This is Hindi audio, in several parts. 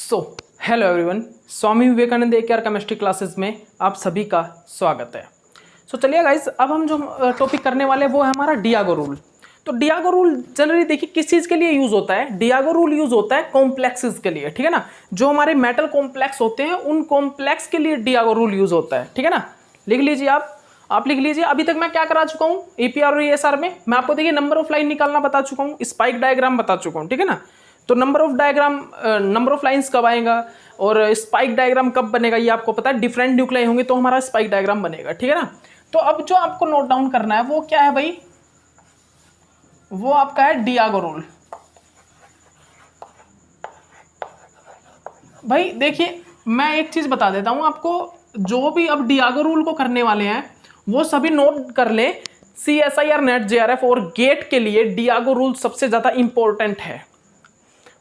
So hello everyone, Swami Vivekananda AKR chemistry classes में आप सभी का स्वागत है। चलिए गाइस, अब हम जो टॉपिक करने वाले हैं वो है हमारा डियागो रूल। तो डियागो रूल जनरली देखिए किस चीज़ के लिए यूज़ होता है। डियागो रूल यूज़ होता है कॉम्प्लेक्सेस के लिए, ठीक है ना। जो हमारे मेटल कॉम्प्लेक्स होते हैं उन कॉम्प्लेक्स के लिए डियागो रूल यूज़ होता है, ठीक है ना। लिख लीजिए आप लिख लीजिए। अभी तक मैं क्या करा चुका हूँ EPR और ESR में, मैं आपको देखिए नंबर ऑफ लाइन निकालना बता चुका हूँ, स्पाइक डायग्राम बता चुका हूँ, ठीक है ना। तो नंबर ऑफ लाइंस कब आएगा और स्पाइक डायग्राम कब बनेगा ये आपको पता है। डिफरेंट न्यूक्लियाई होंगे तो हमारा स्पाइक डायग्राम बनेगा, ठीक है ना। तो अब जो आपको नोट डाउन करना है वो क्या है भाई, वो आपका है डियागो रूल। भाई देखिए मैं एक चीज बता देता हूं आपको, जो भी अब डियागो रूल को करने वाले हैं वो सभी नोट कर ले। CSIR नेट JRF और गेट के लिए डियागो रूल सबसे ज्यादा इंपॉर्टेंट है,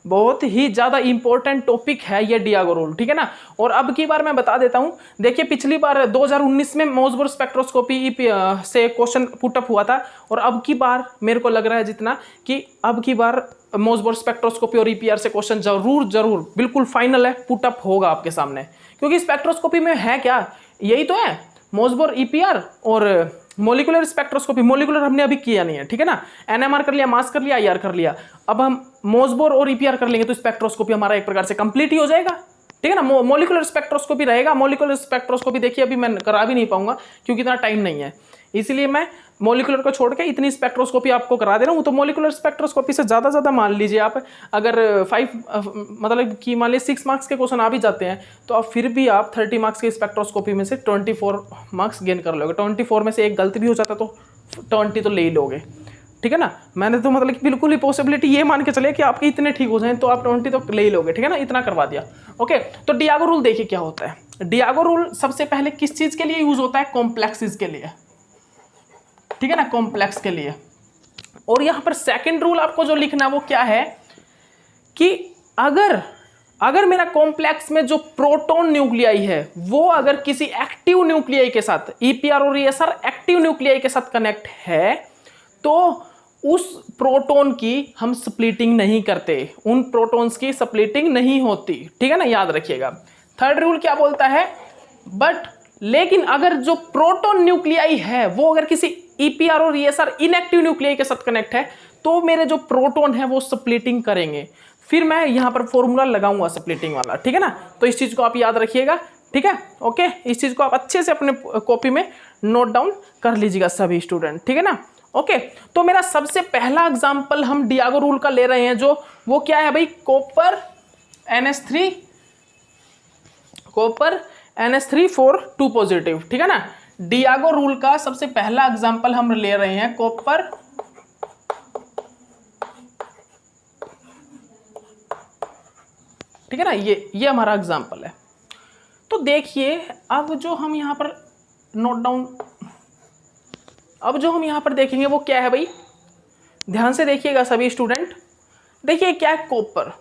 बहुत ही ज्यादा इंपॉर्टेंट टॉपिक है ये डियागो रूल, ठीक है ना। और अब की बार मैं बता देता हूं, देखिए पिछली बार 2019 में मोसबोर स्पेक्ट्रोस्कोपी से क्वेश्चन पुटअप हुआ था, और अब की बार मेरे को लग रहा है जितना कि अब की बार मोसबोर स्पेक्ट्रोस्कोपी और EPR से क्वेश्चन जरूर बिल्कुल फाइनल है पुटअप होगा आपके सामने। क्योंकि स्पेक्ट्रोस्कोपी में है क्या, यही तो है मोसबोर EPR और मोलिकुलर स्पेक्ट्रोस्कोपी। मोलिकुलर हमने अभी किया नहीं है, ठीक है ना। NMR कर लिया, मास कर लिया, IR कर लिया। अब हम मोसबोर और EPR कर लेंगे तो स्पेक्ट्रोस्कोपी हमारा एक प्रकार से कंप्लीट ही हो जाएगा, ठीक है ना। मोलिकुलर स्पेक्ट्रोस्कोपी रहेगा। मोलिकुलर स्पेक्ट्रोस्कोपी देखिए अभी मैं करा भी नहीं पाऊंगा क्योंकि इतना टाइम नहीं है, इसलिए मैं मोलिकुलर को छोड़ के इतनी स्पेक्ट्रोस्कोपी आपको करा दे रहा हूँ। तो मोलिकुलर स्पेक्ट्रोस्कोपी से ज़्यादा मान लीजिए आप, अगर 5 मतलब कि मान लीजिए 6 मार्क्स के क्वेश्चन आ भी जाते हैं तो आप फिर भी आप 30 मार्क्स के स्पेक्ट्रोस्कोपी में से 24 मार्क्स गेन कर लोगे। 24 में से एक गलती भी हो जाता तो 20 तो ले ही लोगे, ठीक है ना। मैंने तो मतलब कि बिल्कुल ही पॉसिबिलिटी ये मान के चले कि आपके इतने ठीक हो जाएं तो आप 20 तो ले ही लोगे, ठीक है ना। इतना करवा दिया, ओके। तो डियागो रूल देखिए क्या होता है। डियागो रूल सबसे पहले किस चीज़ के लिए यूज होता है, कॉम्प्लेक्सेस के लिए, ठीक है ना, कॉम्प्लेक्स के लिए। और यहां पर सेकंड रूल आपको जो लिखना है वो क्या है कि अगर मेरा कॉम्प्लेक्स में जो प्रोटॉन न्यूक्लियाई है वो अगर किसी एक्टिव न्यूक्लियाई के साथ, EPR और ESR एक्टिव न्यूक्लियाई के साथ कनेक्ट है तो उस प्रोटॉन की हम स्प्लिटिंग नहीं करते, उन प्रोटॉन्स की स्प्लिटिंग नहीं होती, ठीक है ना, याद रखिएगा। थर्ड रूल क्या बोलता है, लेकिन अगर जो प्रोटॉन न्यूक्लियाई है वो अगर किसी EPR और ESR इनएक्टिव न्यूक्लियाई के साथ कनेक्ट है तो मेरे जो प्रोटॉन है वो स्प्लिटिंग करेंगे। फिर मैं यहां पर फॉर्मूला लगाऊंगा स्प्लिटिंग वाला, ठीक है ना। तो इस चीज को आप याद रखिएगा, ठीक है, ओके। इस चीज को आप अच्छे से अपने कॉपी में नोट डाउन कर लीजिएगा सभी स्टूडेंट, ठीक है ना, ओके। तो मेरा सबसे पहला एग्जांपल हम डियागो रूल का ले रहे हैं, जो वो क्या है भाई, कॉपर NH3 for 2 पॉजिटिव, ठीक है ना। डियागो रूल का सबसे पहला एग्जांपल हम ले रहे हैं कॉपर ठीक है ना, ये हमारा एग्जांपल है। तो देखिए अब जो हम यहां पर नोट डाउन, अब जो हम यहां पर देखेंगे वो क्या है भाई, ध्यान से देखिएगा सभी स्टूडेंट। देखिए क्या है कॉपर।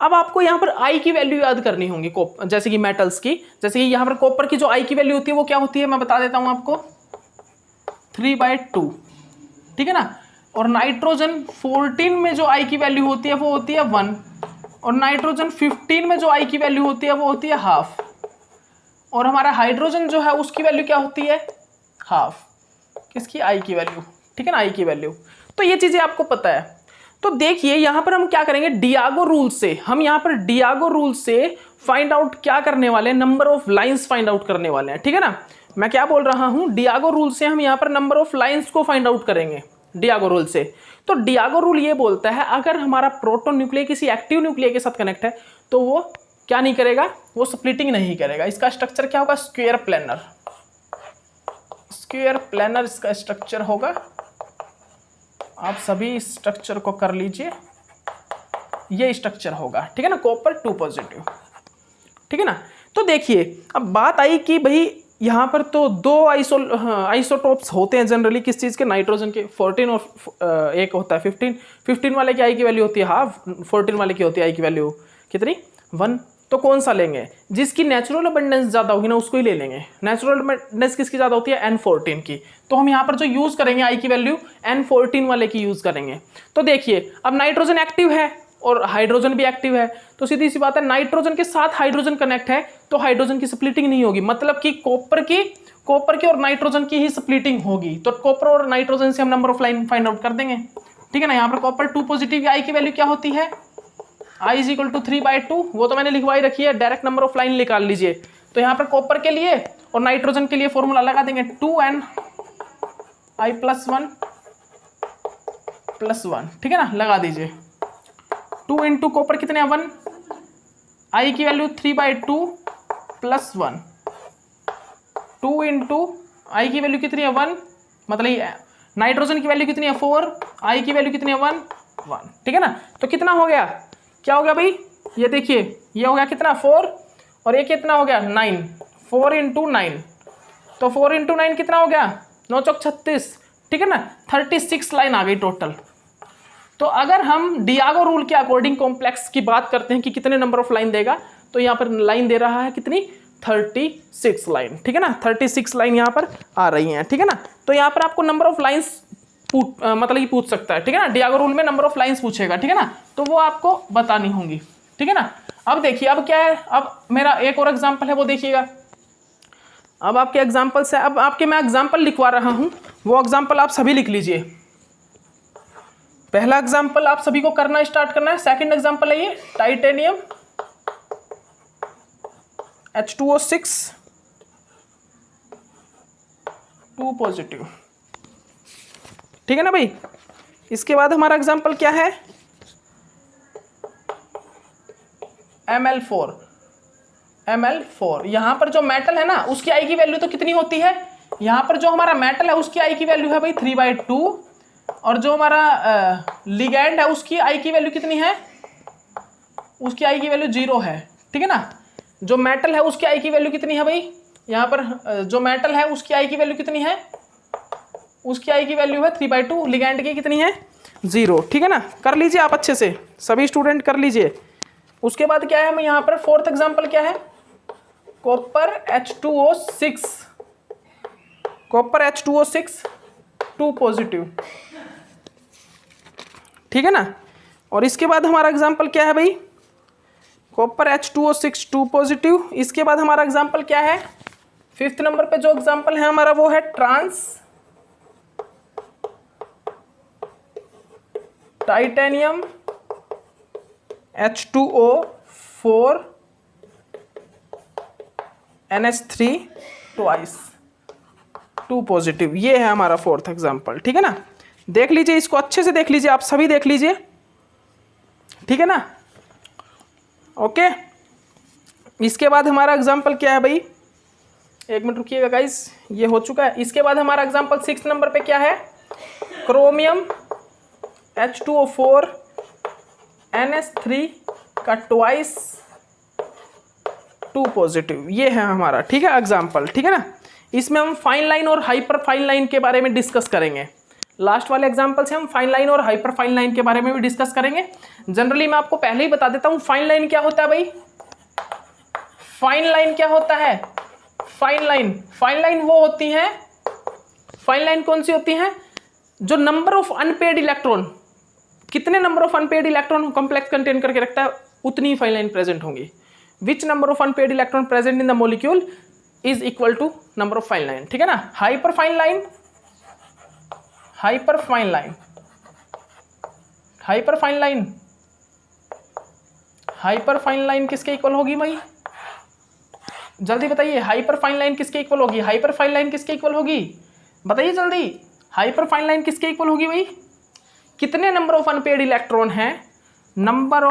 अब आपको यहां पर I की वैल्यू याद करनी होगी, जैसे कि मेटल्स की, जैसे कि यहां पर कॉपर की जो I की वैल्यू होती है वो क्या होती है मैं बता देता हूं आपको, 3/2, ठीक है ना। और नाइट्रोजन 14 में जो I की वैल्यू होती है वो होती है 1, और नाइट्रोजन 15 में जो I की वैल्यू होती है वो होती है हाफ, और हमारा हाइड्रोजन जो है उसकी वैल्यू क्या होती है, हाफ, किसकी, I की वैल्यू, ठीक है ना, I की वैल्यू। तो ये चीजें आपको पता है। तो देखिए यहां पर हम क्या करेंगे, डियागो रूल से हम यहां पर डियागो रूल से फाइंड आउट क्या करने वाले हैं, number of lines find out करने वाले हैं, ठीक है ना। मैं क्या बोल रहा हूं, डियागो रूल से हम यहां पर नंबर ऑफ लाइंस को फाइंड आउट करेंगे डियागो रूल से। तो डियागो रूल ये बोलता है अगर हमारा प्रोटॉन न्यूक्लियाई किसी एक्टिव न्यूक्लियाई के साथ कनेक्ट है तो वो क्या नहीं करेगा, वो स्प्लिटिंग नहीं करेगा। इसका स्ट्रक्चर क्या होगा, स्क्वायर प्लेनर इसका स्ट्रक्चर होगा। आप सभी स्ट्रक्चर को कर लीजिए, ये स्ट्रक्चर होगा, ठीक है ना, कॉपर 2 पॉजिटिव, ठीक है ना। तो देखिए अब बात आई कि भाई यहां पर तो दो आइसोटोप्स होते हैं जनरली किस चीज के, नाइट्रोजन के, 14 और एक होता है 15 वाले की I की वैल्यू होती है हाफ, 14 वाले की होती है I की वैल्यू कितनी, 1। तो कौन सा लेंगे, जिसकी नेचुरल अबंडेंस ज्यादा होगी ना उसको ही ले लेंगे। नेचुरल अबंडेंस किसकी ज्यादा होती है, N14 की। तो हम यहाँ पर जो यूज करेंगे I की वैल्यू N14 वाले की यूज करेंगे। तो देखिए अब नाइट्रोजन एक्टिव है और हाइड्रोजन भी एक्टिव है, तो सीधी सी बात है नाइट्रोजन के साथ हाइड्रोजन कनेक्ट है तो हाइड्रोजन की स्प्लिटिंग नहीं होगी, मतलब कि कॉपर की और नाइट्रोजन की ही स्प्लिटिंग होगी। तो कॉपर और नाइट्रोजन से हम number of line find out कर देंगे, ठीक है ना। यहाँ पर कॉपर 2 पॉजिटिव, आई की वैल्यू क्या होती है, I इज इक्वल टू 3/2, वो तो मैंने लिखवाई रखी है, डायरेक्ट नंबर ऑफ लाइन निकाल लीजिए। तो यहाँ पर कॉपर के लिए और नाइट्रोजन के लिए फॉर्मूला लगा देंगे 2Ni + 1, ठीक है ना, लगा दीजिए। 2 इंटू कॉपर कितने 1, I की वैल्यू 3/2 + 1, 2 इंटू आई की वैल्यू कितनी है 1, मतलब नाइट्रोजन की वैल्यू कितनी है 4, आई की वैल्यू कितनी है 1, ठीक है ना। तो कितना हो गया, क्या हो गया भाई, ये देखिए ये हो गया कितना 4 और ये कितना हो गया 9, 4 इंटू 9, तो 4 इंटू 9 कितना हो गया 9 चौक 36, ठीक है ना, 36 लाइन आ गई टोटल। तो अगर हम डियागो रूल के अकॉर्डिंग कॉम्प्लेक्स की बात करते हैं कि कितने नंबर ऑफ लाइन देगा, तो यहाँ पर लाइन दे रहा है कितनी 36 लाइन, ठीक है ना, 36 लाइन यहाँ पर आ रही हैं, ठीक है ना। तो यहाँ पर आपको नंबर ऑफ लाइंस मतलब पूछ सकता है, ठीक है ना, डियागो रूल में नंबर ऑफ लाइंस पूछेगा, ठीक है ना, तो वो आपको बतानी होंगी, ठीक है ना। अब देखिए अब क्या है, अब मेरा एक और एग्जाम्पल है वो देखिएगा। अब आपके एग्जाम्पल से अब आपके मैं एग्जाम्पल लिखवा रहा हूं, वो एग्जाम्पल आप सभी लिख लीजिए। पहला एग्जाम्पल आप सभी को करना स्टार्ट करना है, सेकंड एग्जाम्पल है ये टाइटेनियम H2O6 2 पॉजिटिव, ठीक है ना भाई। इसके बाद हमारा एग्जाम्पल क्या है Ml4, यहां पर जो मेटल है ना उसकी आई की वैल्यू तो कितनी होती है, यहां पर जो हमारा मेटल है उसकी आई की वैल्यू है भाई 3/2 और जो हमारा लिगैंड है उसकी आई की वैल्यू कितनी है, उसकी आई की वैल्यू 0 है, ठीक है ना। जो मेटल है उसकी आई की वैल्यू कितनी है भाई, यहाँ पर जो मेटल है उसकी आई की वैल्यू कितनी है, उसकी आई की वैल्यू है 3/2, लिगैंड की कितनी है 0, ठीक है ना। कर लीजिए आप अच्छे से, सभी स्टूडेंट कर लीजिए। उसके बाद क्या है, मैं यहाँ पर फोर्थ एग्जाम्पल क्या है, copper H2O6, copper H2O6 2 positive, ठीक है ना। और इसके बाद हमारा एग्जाम्पल क्या है भाई, कॉपर H2O6 2 पॉजिटिव। इसके बाद हमारा एग्जाम्पल क्या है, फिफ्थ नंबर पे जो एग्जाम्पल है हमारा वो है trans titanium H2O4 NH3 twice 2 positive, ये है हमारा फोर्थ एग्जाम्पल, ठीक है ना। देख लीजिए इसको अच्छे से देख लीजिए, आप सभी देख लीजिए, ठीक है ना, ओके। इसके बाद हमारा एग्जाम्पल क्या है भाई, एक मिनट रुकिएगा गाइस, ये हो चुका है। इसके बाद हमारा एग्जाम्पल 6 नंबर पे क्या है, क्रोमियम H2O4 NH3 का ट्वाइस 2 पॉजिटिव, ये है हमारा, ठीक है, एग्जाम्पल, ठीक है ना। इसमें हम फाइन लाइन और हाइपर फाइन लाइन के बारे में डिस्कस करेंगे। लास्ट वाले एग्जाम्पल से हम फाइन लाइन और हाइपर फाइन लाइन के बारे में भी डिस्कस करेंगे। जनरली मैं आपको पहले ही बता देता हूं फाइन लाइन क्या होता है भाई, फाइन लाइन क्या होता है, फाइन लाइन वो होती है, फाइन लाइन कौन सी होती है, जो नंबर ऑफ अनपेड इलेक्ट्रॉन, कितने number of unpaired electron complex contain करके रखता है उतनी ही फाइन लाइन प्रेजेंट होंगी। Which number of unpaired electron present in the molecule is equal to number of fine line, ठीक है ना। Hyperfine line, hyperfine line, hyperfine line, hyperfine line किसके इक्वल होगी भाई, जल्दी बताइए, हाइपर फाइन लाइन किसके इक्वल होगी, हाइपर फाइन लाइन किसके इक्वल होगी, बताइए जल्दी, हाइपर फाइन लाइन किसके इक्वल होगी भाई, कितने नंबर ऑफ अनपेड इलेक्ट्रॉन है, number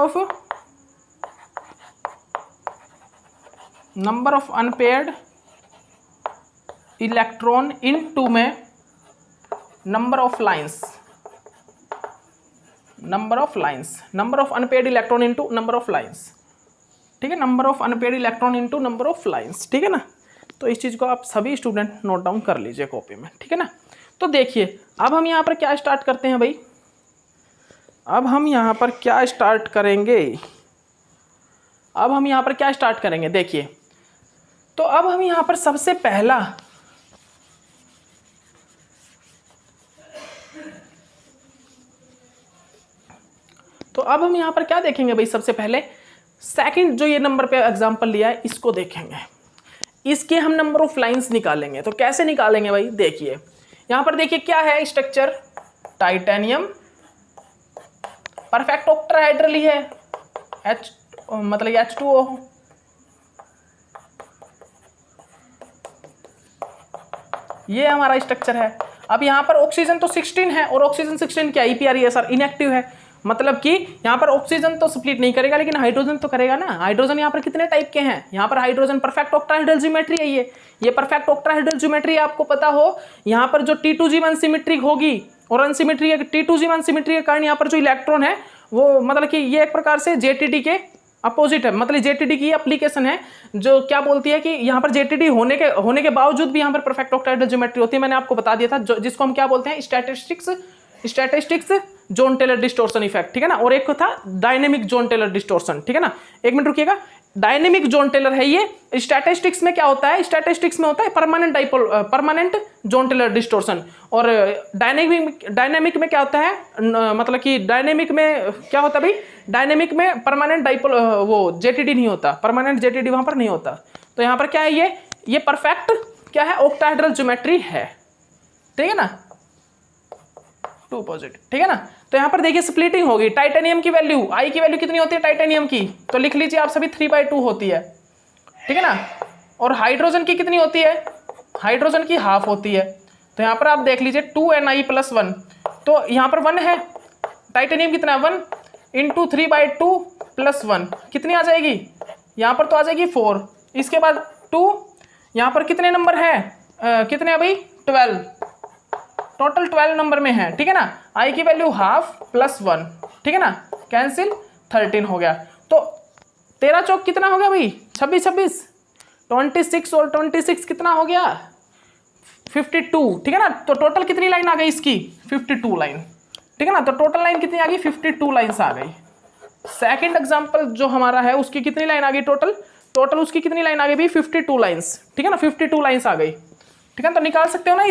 of unpaired electron into में number of lines, number of unpaired electron into number of lines, ठीक है, number of unpaired electron into number of lines, ठीक है ना। तो इस चीज को आप सभी स्टूडेंट नोट डाउन कर लीजिए कॉपी में, ठीक है ना। तो देखिए अब हम यहाँ पर क्या स्टार्ट करते हैं भाई, अब हम यहाँ पर क्या स्टार्ट करेंगे, देखिए। तो अब हम यहाँ पर सबसे पहला तो अब हम यहाँ पर क्या देखेंगे भाई, सबसे पहले सेकंड जो ये नंबर पे एग्जांपल लिया है इसको देखेंगे, इसके हम नंबर ऑफ लाइंस निकालेंगे। तो कैसे निकालेंगे भाई, देखिए यहाँ पर देखिए क्या है स्ट्रक्चर, टाइटेनियम परफेक्ट ऑक्टाहेड्रल ही है, H मतलब H2O। ये हमारा स्ट्रक्चर है। अब यहाँ पर ऑक्सीजन तो 16 है और ऑक्सीजन 16 क्या EPRESR इनएक्टिव है, मतलब कि यहाँ पर ऑक्सीजन तो स्प्लिट नहीं करेगा लेकिन हाइड्रोजन तो करेगा ना। हाइड्रोजन यहाँ पर कितने टाइप के हैं, यहाँ पर हाइड्रोजन परफेक्ट ऑक्टाहेड्रल ज्योमेट्री है, ये परफेक्ट ऑक्टाहेड्रल ज्योमेट्री आपको पता हो। यहाँ पर जो T2G1 सिमेट्रिक होगी और अनसिमेट्री T2G1 सिमेट्री के कारण यहाँ पर जो इलेक्ट्रॉन है वो मतलब कि ये एक प्रकार से JTD के अपोजिट है, मतलब JTD की एप्लीकेशन है जो क्या बोलती है कि यहाँ पर JTD होने के बावजूद भी यहाँ पर परफेक्ट ऑक्टाहेड्रल ज्योमेट्री होती है। मैंने आपको बता दिया था जिसको हम क्या बोलते हैं, statistics Jahn Teller distortion effect, ठीक है ना। और एक था डायनेमिक जोन टेलर डिस्टोर्शन, ठीक है ना। एक मिनट रुकिएगा, डायनेमिक जोन टेलर है ये। स्टैटिस्टिक्स में क्या होता है, स्टैटिस्टिक्स में होता है परमानेंट जोन टेलर डिस्टोर्शन, और डायनेमिक में क्या होता है, मतलब कि डायनेमिक में क्या होता है भाई, डायनेमिक में परमानेंट डाइपोल वो JTD नहीं होता, परमानेंट JTD वहां पर नहीं होता। तो यहाँ पर क्या है, ये परफेक्ट क्या है ऑक्टाहेड्रल ज्योमेट्री है, ठीक है ना, 2 पॉजिटिव, ठीक है ना। तो यहाँ पर देखिए स्प्लिटिंग होगी, टाइटेनियम की वैल्यू I की वैल्यू कितनी होती है टाइटेनियम की, तो लिख लीजिए आप सभी 3/2 होती है, ठीक है ना। और हाइड्रोजन की कितनी होती है, हाइड्रोजन की हाफ होती है। तो यहाँ पर आप देख लीजिए 2Ni+1, तो यहाँ पर 1 है, टाइटेनियम कितना है 1 × 3/2 + 1 कितनी आ जाएगी, यहाँ पर तो आ जाएगी 4। इसके बाद 2, यहाँ पर कितने नंबर है, कितने हैं भाई 12, टोटल 12 नंबर में है, ठीक है ना। I की वैल्यू हाफ + 1, ठीक है ना, कैंसिल 13 हो गया। तो 13 चौक कितना हो गया भाई 26, 26 और 26 कितना हो गया 52, ठीक है ना। तो टोटल कितनी लाइन आ गई इसकी 52 लाइन, ठीक है ना। तो टोटल लाइन कितनी आ गई 52 लाइन्स आ गई। सेकंड एग्जांपल जो हमारा है उसकी कितनी लाइन आ गई, टोटल उसकी कितनी लाइन आ गई भाई 52 लाइन्स, ठीक है ना, 52 लाइन्स आ गई, ठीक है। तो निकाल सकते हो ना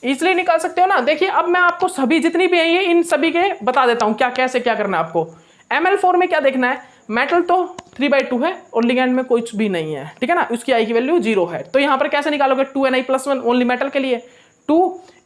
इजिली निकाल सकते हो ना। देखिए अब मैं आपको सभी जितनी भी है ये इन सभी के बता देता हूँ क्या कैसे क्या करना है आपको। Ml4 में क्या देखना है, मेटल तो 3/2 है और लिगेंड में कुछ भी नहीं है, ठीक है ना, उसकी I की वैल्यू 0 है। तो यहाँ पर कैसे निकालोगे 2Ni+1 ओनली मेटल के लिए, 2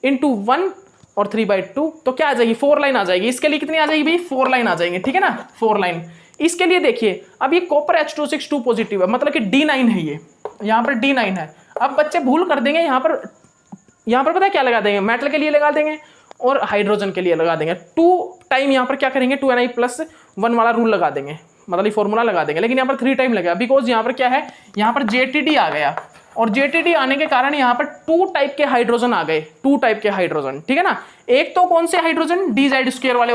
× 1 और 3/2, तो क्या आ जाएगी 4 लाइन आ जाएगी। इसके लिए कितनी आ जाएगी भाई 4 लाइन आ जाएंगे, ठीक है ना, 4 लाइन। इसके लिए देखिए अब ये कॉपर H262 पॉजिटिव है, मतलब कि D9 है, ये यहाँ पर D9 है। अब बच्चे भूल कर देंगे, यहाँ पर पता है क्या लगा देंगे, मेटल के लिए लगा देंगे और हाइड्रोजन के लिए लगा देंगे। 2 टाइम यहाँ पर क्या करेंगे 2Ni+1 वाला रूल लगा देंगे, मतलब ये फॉर्मूला लगा देंगे, लेकिन यहाँ पर 3 टाइम लगेगा बिकॉज यहाँ पर क्या है, यहाँ पर JTD आ गया और JTD आने के कारण यहाँ पर 2 टाइप के हाइड्रोजन आ गए, 2 टाइप के हाइड्रोजन, ठीक है ना। एक तो कौन से हाइड्रोजन DZ² वाले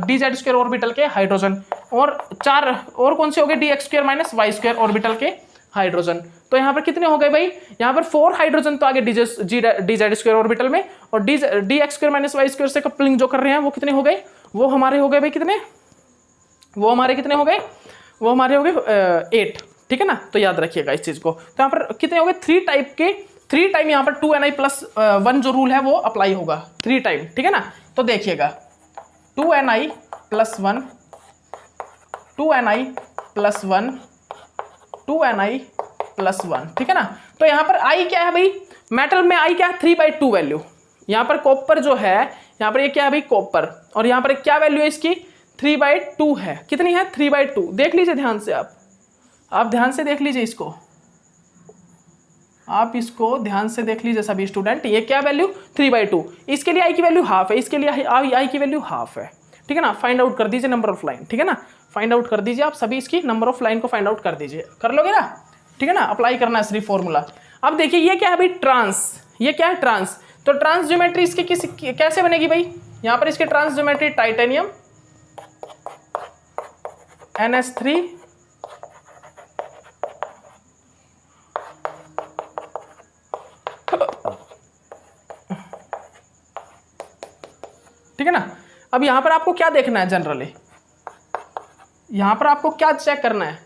DZ² ऑर्बिटल के हाइड्रोजन, और 4 और कौन से हो गए DX² - Y² ऑर्बिटल के हाइड्रोजन। तो यहाँ पर कितने हो गए भाई, यहाँ पर 4 हाइड्रोजन तो आगे DZ² ऑर्बिटल में, और DX² - Y² से कपलिंग जो कर रहे हैं वो कितने हो गए, वो हमारे हो गए भाई कितने, वो हमारे कितने हो गए, वो हमारे हो गए 8, ठीक है ना। तो याद रखिएगा इस चीज को। तो यहाँ पर कितने हो गए 3 टाइप के, 3 टाइम यहाँ पर 2Ni+1 जो रूल है वो अप्लाई होगा 3 टाइम, ठीक है ना। तो देखिएगा 2Ni+1 2Ni+1 2Ni+1, ठीक है ना। तो यहाँ पर I क्या है भाई, मेटल में I क्या है 3/2 वैल्यू, यहाँ पर कॉपर जो है, यहाँ पर ये क्या है भाई कॉपर, और यहाँ पर क्या वैल्यू है इसकी 3/2 है, कितनी है 3/2। देख लीजिए ध्यान से, आप ध्यान से देख लीजिए इसको, आप इसको ध्यान से देख लीजिए सभी स्टूडेंट। ये क्या वैल्यू 3/2, इसके लिए I की वैल्यू हाफ है, इसके लिए I की वैल्यू हाफ है, ठीक है ना। फाइंड आउट कर दीजिए नंबर ऑफ लाइन, ठीक है ना, फाइंड आउट कर दीजिए आप सभी, इसकी नंबर ऑफ लाइन को फाइंड आउट कर दीजिए, कर लोगे ना, ठीक है ना। अप्लाई करना है सिर्फ फॉर्मूला। अब देखिए ये क्या है भाई ट्रांस, ये क्या है ट्रांस, तो ट्रांस ज्योमेट्री इसकी कैसे बनेगी भाई, यहाँ पर इसकी ट्रांस ज्योमेट्री टाइटेनियम NH3 ठीक है ना। अब यहां पर आपको क्या देखना है, जनरली यहां पर आपको क्या चेक करना है,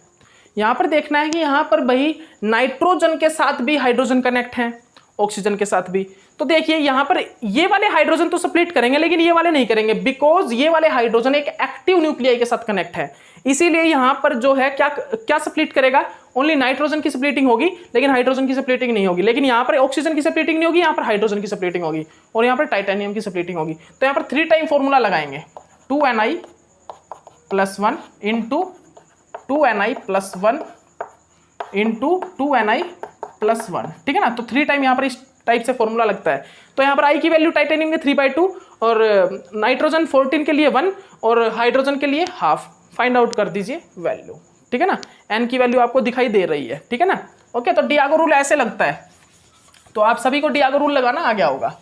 यहां पर देखना है कि यहां पर भाई नाइट्रोजन के साथ भी हाइड्रोजन कनेक्ट हैं ऑक्सीजन के साथ भी। तो देखिए यहाँ पर ये वाले हाइड्रोजन तो स्प्लिट करेंगे लेकिन ये वाले नहीं करेंगे, बिकॉज ये वाले हाइड्रोजन एक एक्टिव न्यूक्लियाई के साथ कनेक्ट है, इसीलिए यहाँ पर जो है क्या क्या स्प्लिट करेगा, ओनली नाइट्रोजन की स्प्लिटिंग होगी लेकिन हाइड्रोजन की स्प्लिटिंग नहीं होगी। लेकिन यहाँ पर ऑक्सीजन की स्प्लिटिंग नहीं होगी, यहाँ पर हाइड्रोजन की स्प्लिटिंग होगी और यहाँ पर टाइटेनियम की स्प्लिटिंग होगी। तो यहाँ पर 3 टाइम फॉर्मूला लगाएंगे, 2ni+1 into 2ni+1 into 2ni+1, ठीक है ना। तो 3 टाइम यहाँ पर इस टाइप से फॉर्मूला लगता है। तो यहाँ पर आई की वैल्यू टाइटेनियम के 3/2 और नाइट्रोजन 14 के लिए 1 और हाइड्रोजन के लिए हाफ, फाइंड आउट कर दीजिए वैल्यू, ठीक है ना। एन की वैल्यू आपको दिखाई दे रही है, ठीक है ना। ओके, तो डियागो रूल ऐसे लगता है। तो आप सभी को डियागो रूल लगाना आ गया होगा।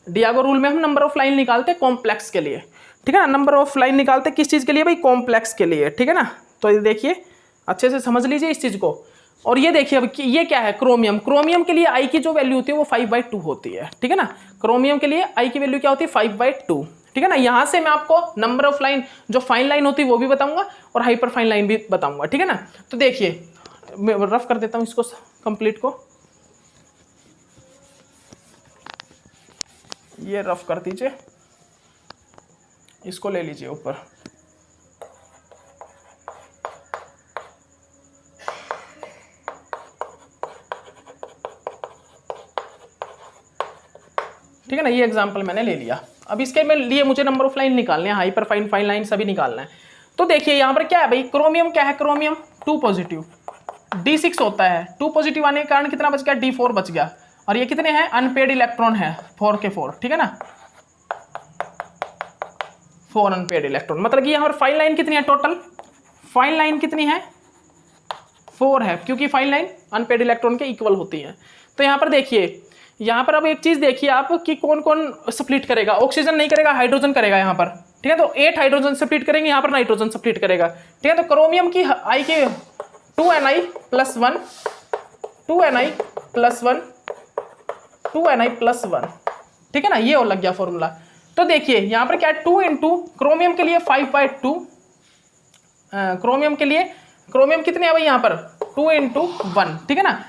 डियागो रूल में हम नंबर ऑफ लाइन निकालते हैं कॉम्प्लेक्स के लिए, ठीक है ना। नंबर ऑफ लाइन निकालते किस चीज़ के लिए भाई, कॉम्प्लेक्स के लिए, ठीक है ना। तो ये देखिए अच्छे से समझ लीजिए इस चीज़ को। और ये देखिए अब ये क्या है, क्रोमियम। क्रोमियम के लिए आई की जो वैल्यू होती है वो 5/2 होती है, ठीक है ना। क्रोमियम के लिए आई की वैल्यू क्या होती है, 5/2, ठीक है ना। यहाँ से मैं आपको नंबर ऑफ लाइन, जो फाइन लाइन होती है वो भी बताऊंगा और हाइपर फाइन लाइन भी बताऊंगा, ठीक है ना। तो देखिए मैं रफ कर देता हूँ इसको कंप्लीट को, ये रफ कर दीजिए, इसको ले लीजिए ऊपर। ठीक है ना, ये एग्जांपल मैंने ले लिया। अब इसके में लिए मुझे नंबर ऑफ लाइन निकालने हैं, हाइपर फाइन, फाइन लाइन सभी निकालना है। तो देखिए यहाँ पर क्या है भाई, क्रोमियम क्या है, क्रोमियम 2 पॉजिटिव, D6 होता है। 2 पॉजिटिव आने के कारण कितना बच गया, D4 बच गया। और ये कितने हैं, अनपेड इलेक्ट्रॉन है 4 के 4, ठीक है ना, 4 अनपेड इलेक्ट्रॉन। मतलब कि यहाँ पर फाइन लाइन कितनी है, टोटल फाइन लाइन कितनी है, 4 है, क्योंकि फाइन लाइन अनपेड इलेक्ट्रॉन के इक्वल होती है। तो यहाँ पर देखिए, यहाँ पर अब एक चीज देखिए आप कि कौन कौन स्प्लिट करेगा। ऑक्सीजन नहीं करेगा, हाइड्रोजन करेगा यहाँ पर, ठीक है। तो 8 हाइड्रोजन स्प्लिट करेंगे, यहाँ पर नाइट्रोजन स्प्लिट करेगा, ठीक है। तो क्रोमियम की आई के 2ni+1 2ni+1 2ni+1, ठीक है ना, ये और लग गया फॉर्मूला। तो देखिए यहाँ पर क्या है, 2 इंटू क्रोमियम के लिए 5/2, क्रोमियम के लिए, क्रोमियम कितने है भाई यहाँ पर 2 इंटू 1, ठीक है ना,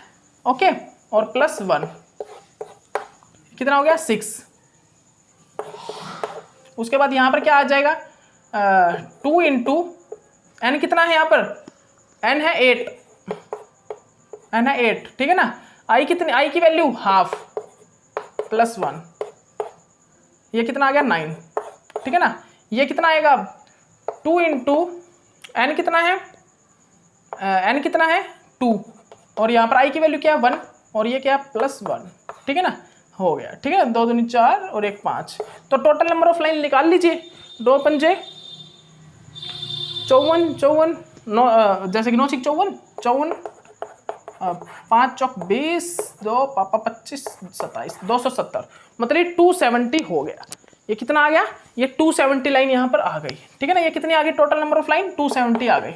ओके, और +1 कितना हो गया 6। उसके बाद यहां पर क्या आ जाएगा, 2 इंटू एन कितना है यहाँ पर, एन है 8, एन है 8, ठीक है ना। आई कितनी, आई की वैल्यू हाफ +1, ये कितना आ गया 9, ठीक है ना। ये कितना आएगा 2 इंटू एन कितना है, एन कितना है 2 और यहाँ पर आई की वैल्यू क्या है 1 और ये क्या है +1, ठीक है ना, हो गया, ठीक है। 2 दूनी 4 और 1 5। तो टोटल नंबर ऑफ लाइन निकाल लीजिए, 2 पंजे 54 54, जैसे कि 9 6 54 54, 5 चौक 20, 2 पापा 25 27, 270, मतलब ये 270 हो गया। ये कितना आ गया, ये 270 लाइन यहाँ पर आ गई, ठीक है ना। ये कितनी आ गई टोटल नंबर ऑफ लाइन, 270 आ गई,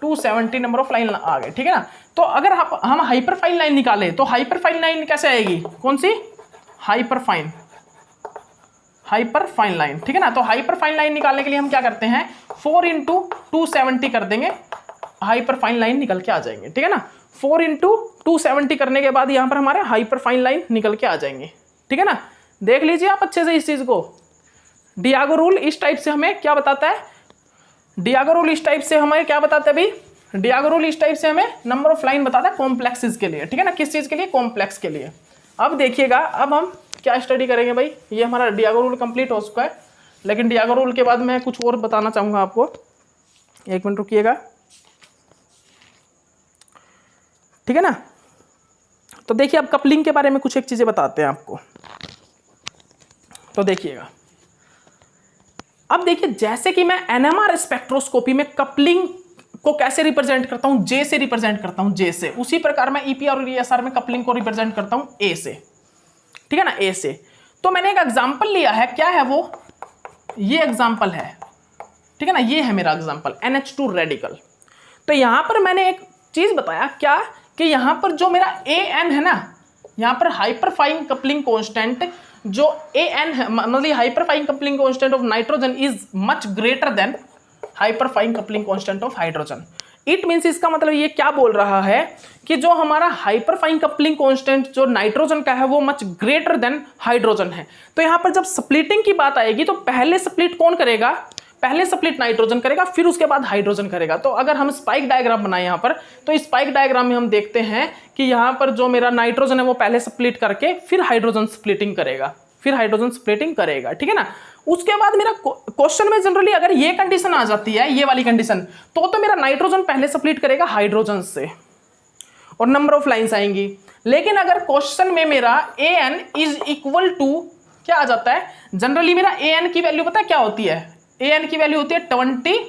270 नंबर ऑफ लाइन आ गए, ठीक है ना। तो अगर हम हाइपर फाइन लाइन निकाले तो हाइपर फाइन लाइन कैसे आएगी, कौन सी, हाइपर फाइन लाइन, ठीक है ना। तो हाइपर फाइन लाइन निकालने के लिए हम क्या करते हैं, 4 इंटू 270 कर देंगे, हाइपर फाइन लाइन निकल के आ जाएंगे, ठीक है ना। 4 इंटू 270 करने के बाद यहां पर हमारे हाइपर फाइन लाइन निकल के आ जाएंगे, ठीक है ना। देख लीजिए आप अच्छे से इस चीज को। डियागो रूल इस टाइप से हमें क्या बताता है, डियागो रूल इस टाइप से हमें क्या बताता है भाई, डियागो रूल इस टाइप से हमें नंबर ऑफ लाइन बताता है कॉम्प्लेक्सेस के लिए, ठीक है ना। किस चीज के लिए, कॉम्प्लेक्स के लिए। अब देखिएगा, अब हम क्या स्टडी करेंगे भाई, ये हमारा डियागो रूल कंप्लीट हो चुका है, लेकिन डियागो रूल के बाद मैं कुछ और बताना चाहूंगा आपको, 1 मिनट रुकिएगा, ठीक है ना। तो देखिए अब कपलिंग के बारे में कुछ एक चीजें बताते हैं आपको। तो देखिएगा, अब देखिए जैसे कि मैं एनएमआर स्पेक्ट्रोस्कोपी में कपलिंग को कैसे रिप्रेजेंट करता हूं, जे से रिप्रेजेंट करता हूं, जे से, उसी प्रकार मैं ईपीआर और ईएसआर में कपलिंग को रिप्रेजेंट करता हूं ए से, ठीक है ना, ए से। तो मैंने एक एग्जांपल लिया है, क्या है वो, ये एग्जांपल है, ठीक है ना, ये है मेरा एग्जांपल NH2 रेडिकल। तो यहां पर मैंने एक चीज बताया क्या, कि यहां पर जो मेरा AN है ना, यहां पर हाइपरफाइन कपलिंग कांस्टेंट जो AN है, मतलब hyperfine coupling constant of nitrogen is much greater than hyperfine coupling constant of hydrogen. It means इसका मतलब ये क्या बोल रहा है कि जो हमारा हाइपरफाइन कपलिंग कांस्टेंट जो नाइट्रोजन का है वो मच ग्रेटर देन हाइड्रोजन है। तो यहां पर जब स्प्लिटिंग की बात आएगी तो पहले स्प्लिट कौन करेगा, पहले स्प्लिट नाइट्रोजन करेगा, फिर उसके बाद हाइड्रोजन करेगा। तो अगर हम स्पाइक डायग्राम बनाए यहां पर, तो स्पाइक डायग्राम में हम देखते हैं कि यहां पर जो मेरा नाइट्रोजन है वो पहले स्प्लिट करके फिर हाइड्रोजन स्प्लिटिंग करेगा, फिर हाइड्रोजन स्प्लिटिंग करेगा, ठीक है ना। उसके बाद मेरा क्वेश्चन में जनरली अगर ये कंडीशन आ जाती है, ये वाली कंडीशन, तो मेरा नाइट्रोजन पहले स्प्लिट करेगा हाइड्रोजन से और नंबर ऑफ लाइंस आएंगी। लेकिन अगर क्वेश्चन में मेरा an इज इक्वल टू क्या आ जाता है, जनरली मेरा an की वैल्यू पता है क्या होती है, an की वैल्यू होती है 20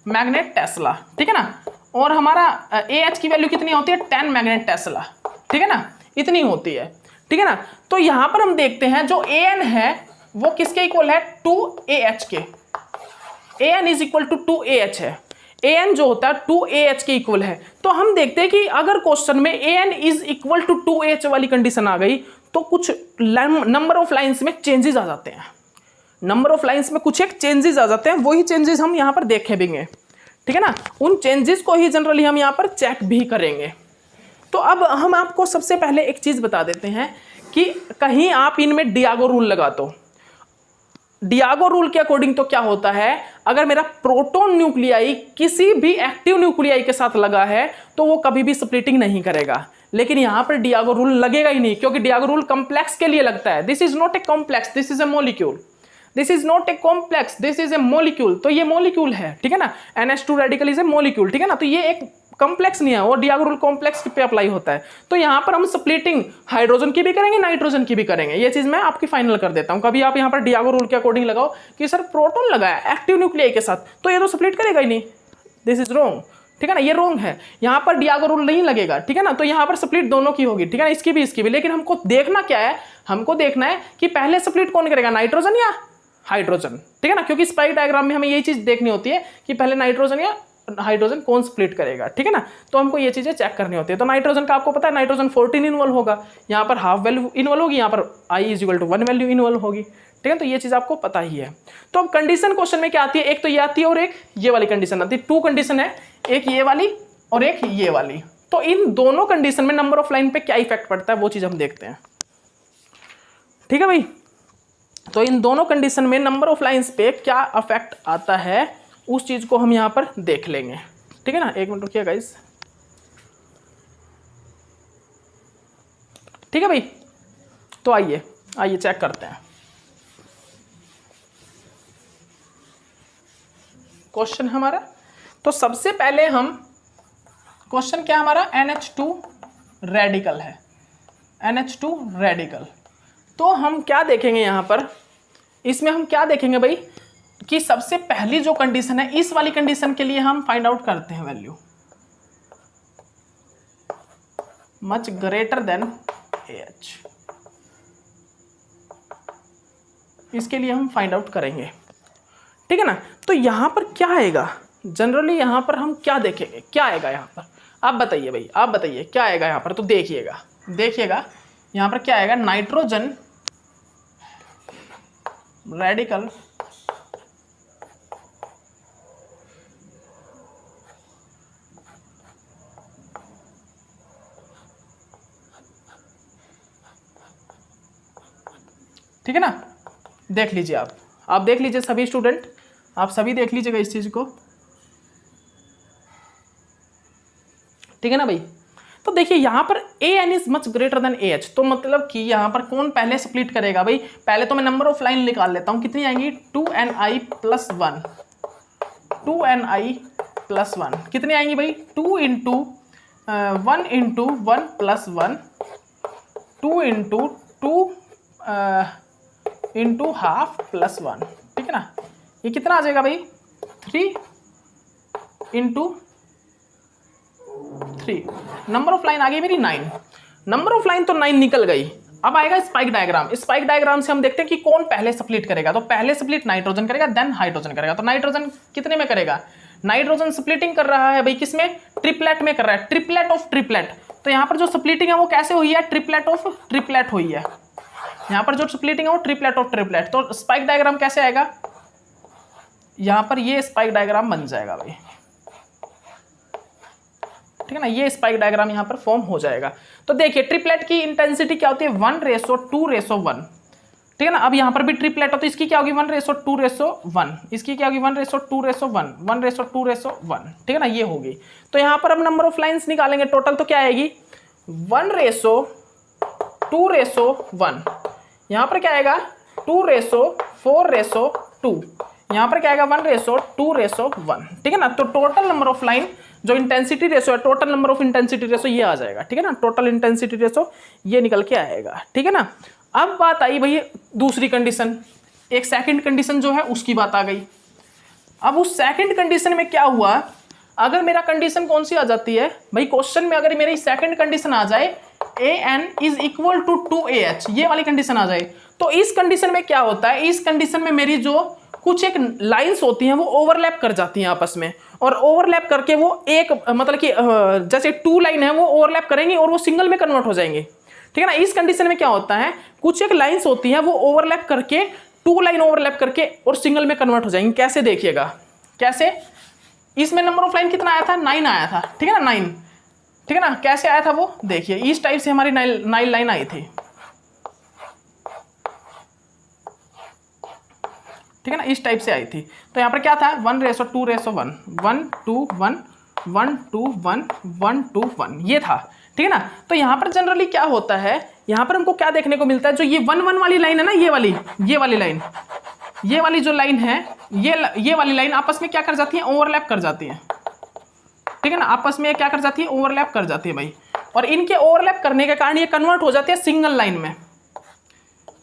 मैग्नेट टेस्ला, ठीक है ना। और हमारा ah की वैल्यू कितनी होती है, 10 मैग्नेट टेस्ला, ठीक है ना, इतनी होती है, ठीक है ना। तो यहां पर हम देखते हैं जो an है वो किसके इक्वल है, 2ah के, an is equal to 2ah है, an जो होता है 2ah के इक्वल है। तो हम देखते हैं कि अगर क्वेश्चन में an is equal to 2ah वाली कंडीशन आ गई तो कुछ नंबर ऑफ लाइंस में चेंजेस आ जाते हैं, नंबर ऑफ लाइंस में कुछ एक चेंजेस आ जाते हैं, वही चेंजेस हम यहां पर देखेंगे, ठीक है ना। उन चेंजेस को ही जनरली हम यहां पर चेक भी करेंगे। तो अब हम आपको सबसे पहले एक चीज बता देते हैं कि कहीं आप इनमें डियागो रूल लगा दो। डियागो रूल के अकॉर्डिंग तो क्या होता है, अगर मेरा प्रोटॉन न्यूक्लियाई किसी भी एक्टिव न्यूक्लियाई के साथ लगा है तो वो कभी भी स्प्लिटिंग नहीं करेगा। लेकिन यहां पर डियागो रूल लगेगा ही नहीं, क्योंकि डियागो रूल कॉम्प्लेक्स के लिए लगता है। This is not a complex, this is a molecule, this is not a complex, this is a molecule. तो ये मॉलिक्यूल है, ठीक है ना, NH2 radical is a molecule, ठीक है ना। तो ये एक कॉम्प्लेक्स नहीं है, और डियागो रूल कॉम्प्लेक्स पे अप्लाई होता है। तो यहां पर हम स्प्लिटिंग हाइड्रोजन की भी करेंगे, नाइट्रोजन की भी करेंगे। ये चीज मैं आपकी फाइनल कर देता हूं। कभी आप यहां पर डियागो रूल के अकॉर्डिंग लगाओ कि सर प्रोटॉन लगाया एक्टिव न्यूक्लियाई के साथ तो ये तो स्प्लिट करेगा ही नहीं, दिस इज रॉन्ग, ठीक है ना, ये रॉन्ग है। यहां पर डियागो रूल नहीं लगेगा, ठीक है ना। तो यहां पर स्प्लिट दोनों की होगी, ठीक है ना, इसकी भी इसकी भी। लेकिन हमको देखना क्या है, हमको देखना है कि पहले स्प्लिट कौन करेगा, नाइट्रोजन या हाइड्रोजन, ठीक है ना। क्योंकि स्पाइक डायग्राम में हमें यही चीज देखनी होती है कि पहले नाइट्रोजन या हाइड्रोजन कौन स्प्लिट करेगा, ठीक है ना। तो हमको ये चीजें चेक करनी होती है। तो नाइट्रोजन का आपको पता है नाइट्रोजन 14 इन्वॉल्व होगा, यहाँ पर हाफ वैल्यू इन्वॉल्व होगी, यहाँ पर I = 1 वैल्यू इन्वॉल्व होगी, ठीक है। तो ये चीज आपको पता ही है। तो अब कंडीशन क्वेश्चन में क्या आती है, एक तो ये आती है और एक ये वाली कंडीशन आती है। 2 कंडीशन है, एक ये वाली और एक ये वाली। तो इन दोनों कंडीशन में नंबर ऑफ लाइन पे क्या इफेक्ट पड़ता है वो चीज हम देखते हैं, ठीक है भाई। तो इन दोनों कंडीशन में नंबर ऑफ लाइंस पे क्या इफेक्ट आता है उस चीज को हम यहां पर देख लेंगे, ठीक है ना। एक मिनट रुकिए गाइस, ठीक है भाई। तो आइए आइए चेक करते हैं क्वेश्चन हमारा। तो सबसे पहले हम क्वेश्चन क्या हमारा, NH2 रेडिकल है, NH2 रेडिकल। तो हम क्या देखेंगे यहां पर, इसमें हम क्या देखेंगे भाई कि सबसे पहली जो कंडीशन है इस वाली कंडीशन के लिए हम फाइंड आउट करते हैं value much greater than AH, इसके लिए हम फाइंड आउट करेंगे, ठीक है ना। तो यहां पर क्या आएगा, जनरली यहां पर हम क्या देखेंगे, क्या आएगा यहां पर, आप बताइए भाई, आप बताइए क्या आएगा यहां पर। तो देखिएगा देखिएगा यहां पर क्या आएगा, नाइट्रोजन रेडिकल ठीक है ना। देख लीजिए आप देख लीजिए, सभी स्टूडेंट आप सभी देख लीजिएगा इस चीज को, ठीक है ना भाई। तो देखिए यहां पर an is much greater than AH, तो मतलब कि यहां पर कौन पहले स्प्लिट करेगा भाई। पहले तो मैं नंबर ऑफ लाइन निकाल लेता हूं, कितनी आएंगी, 2ni + 1, 2ni + 1 कितनी आएंगी भाई, 2 × 1 × 1 + 1, 2 × 2 × ½ + 1, ठीक है ना। ये कितना आ जाएगा भाई, 3 × 3। नंबर ऑफ लाइन आ गई मेरी 9, नंबर ऑफ लाइन तो 9 निकल गई। अब आएगा स्पाइक डायग्राम। स्पाइक डायग्राम से हम देखते हैं कि कौन पहले स्प्लिट करेगा। तो पहले स्प्लिट नाइट्रोजन करेगा, देन हाइड्रोजन करेगा। तो नाइट्रोजन कितने में करेगा, नाइट्रोजन स्प्लिटिंग कर रहा है भाई किसमें, ट्रिपलेट में कर रहा है, ट्रिपलेट ऑफ ट्रिपलेट। तो यहां पर जो स्प्लिटिंग है वो कैसे हुई है, ट्रिपलेट ऑफ ट्रिपलेट हुई है। यहां पर जो स्प्लिटिंग है वो ट्रिपलेट ऑफ ट्रिपलेट। तो स्पाइक डायग्राम कैसे आएगा, यहां पर ये स्पाइक डायग्राम बन जाएगा भाई, ठीक है ना, ये स्पाइक डायग्राम यहाँ पर फॉर्म हो जाएगा। तो देखिए ट्रिपलेट की इंटेंसिटी क्या होती है 1:2:1, ठीक है ना। अब यहाँ पर भी ट्रिपलेट हो तो इसकी क्या होगी 1:2:1, इसकी क्या होगी 1:2:1, 1:2:1, ठीक है ना, ये होगी। तो यहाँ पर अब नंबर ऑफ लाइंस निकालेंगे टोटल, तो क्या आएगी 1:2:1, यहाँ पर क्या आएगा 2:4:2, यहाँ पर क्या आएगा 1:2:1, ठीक है ना। तो टोटल नंबर ऑफ लाइन जो इंटेंसिटी रेशो है, total number of intensity ratio ये आ जाएगा, ठीक है ना, टोटल इंटेंसिटी रेशो ये निकल के आएगा, ठीक है ना। अब बात आई भाई दूसरी कंडीशन, एक सेकंड कंडीशन जो है उसकी बात आ गई। अब उस सेकंड कंडीशन में क्या हुआ, अगर मेरा कंडीशन कौन सी आ जाती है भाई, क्वेश्चन में अगर मेरी सेकंड कंडीशन आ जाए an is equal to 2ah, ये वाली कंडीशन आ जाए, तो इस कंडीशन में क्या होता है, इस कंडीशन में मेरी जो कुछ एक लाइंस होती हैं वो ओवरलैप कर जाती हैं आपस में, और ओवरलैप करके वो एक मतलब कि जैसे 2 लाइन है वो ओवरलैप करेंगी और वो सिंगल में कन्वर्ट हो जाएंगे, ठीक है ना। इस कंडीशन में क्या होता है, कुछ एक लाइंस होती हैं वो ओवरलैप करके 2 लाइन ओवरलैप करके और सिंगल में कन्वर्ट हो जाएंगी। कैसे देखिएगा, कैसे, इसमें नंबर ऑफ लाइन कितना आया था 9 आया था, ठीक है ना 9, ठीक है ना। कैसे आया था वो देखिए, इस टाइप से हमारी 9 लाइन आई थी, ठीक है ना, इस टाइप से आई थी। तो यहाँ पर क्या था 1:2:1, 1:2:1, 1:2:1, 1:2:1, ये था, ठीक है ना। तो यहाँ पर जनरली क्या होता है, यहाँ पर हमको क्या देखने को मिलता है, जो ये 1:1 वाली लाइन है ना, ये वाली लाइन, ये वाली जो लाइन है, ये वाली लाइन आपस में क्या कर जाती है, ओवरलैप कर जाती है, ठीक है ना, आपस में क्या कर जाती है, ओवरलैप कर जाती है भाई। और इनके ओवरलैप करने के कारण ये कन्वर्ट हो जाती है सिंगल लाइन में,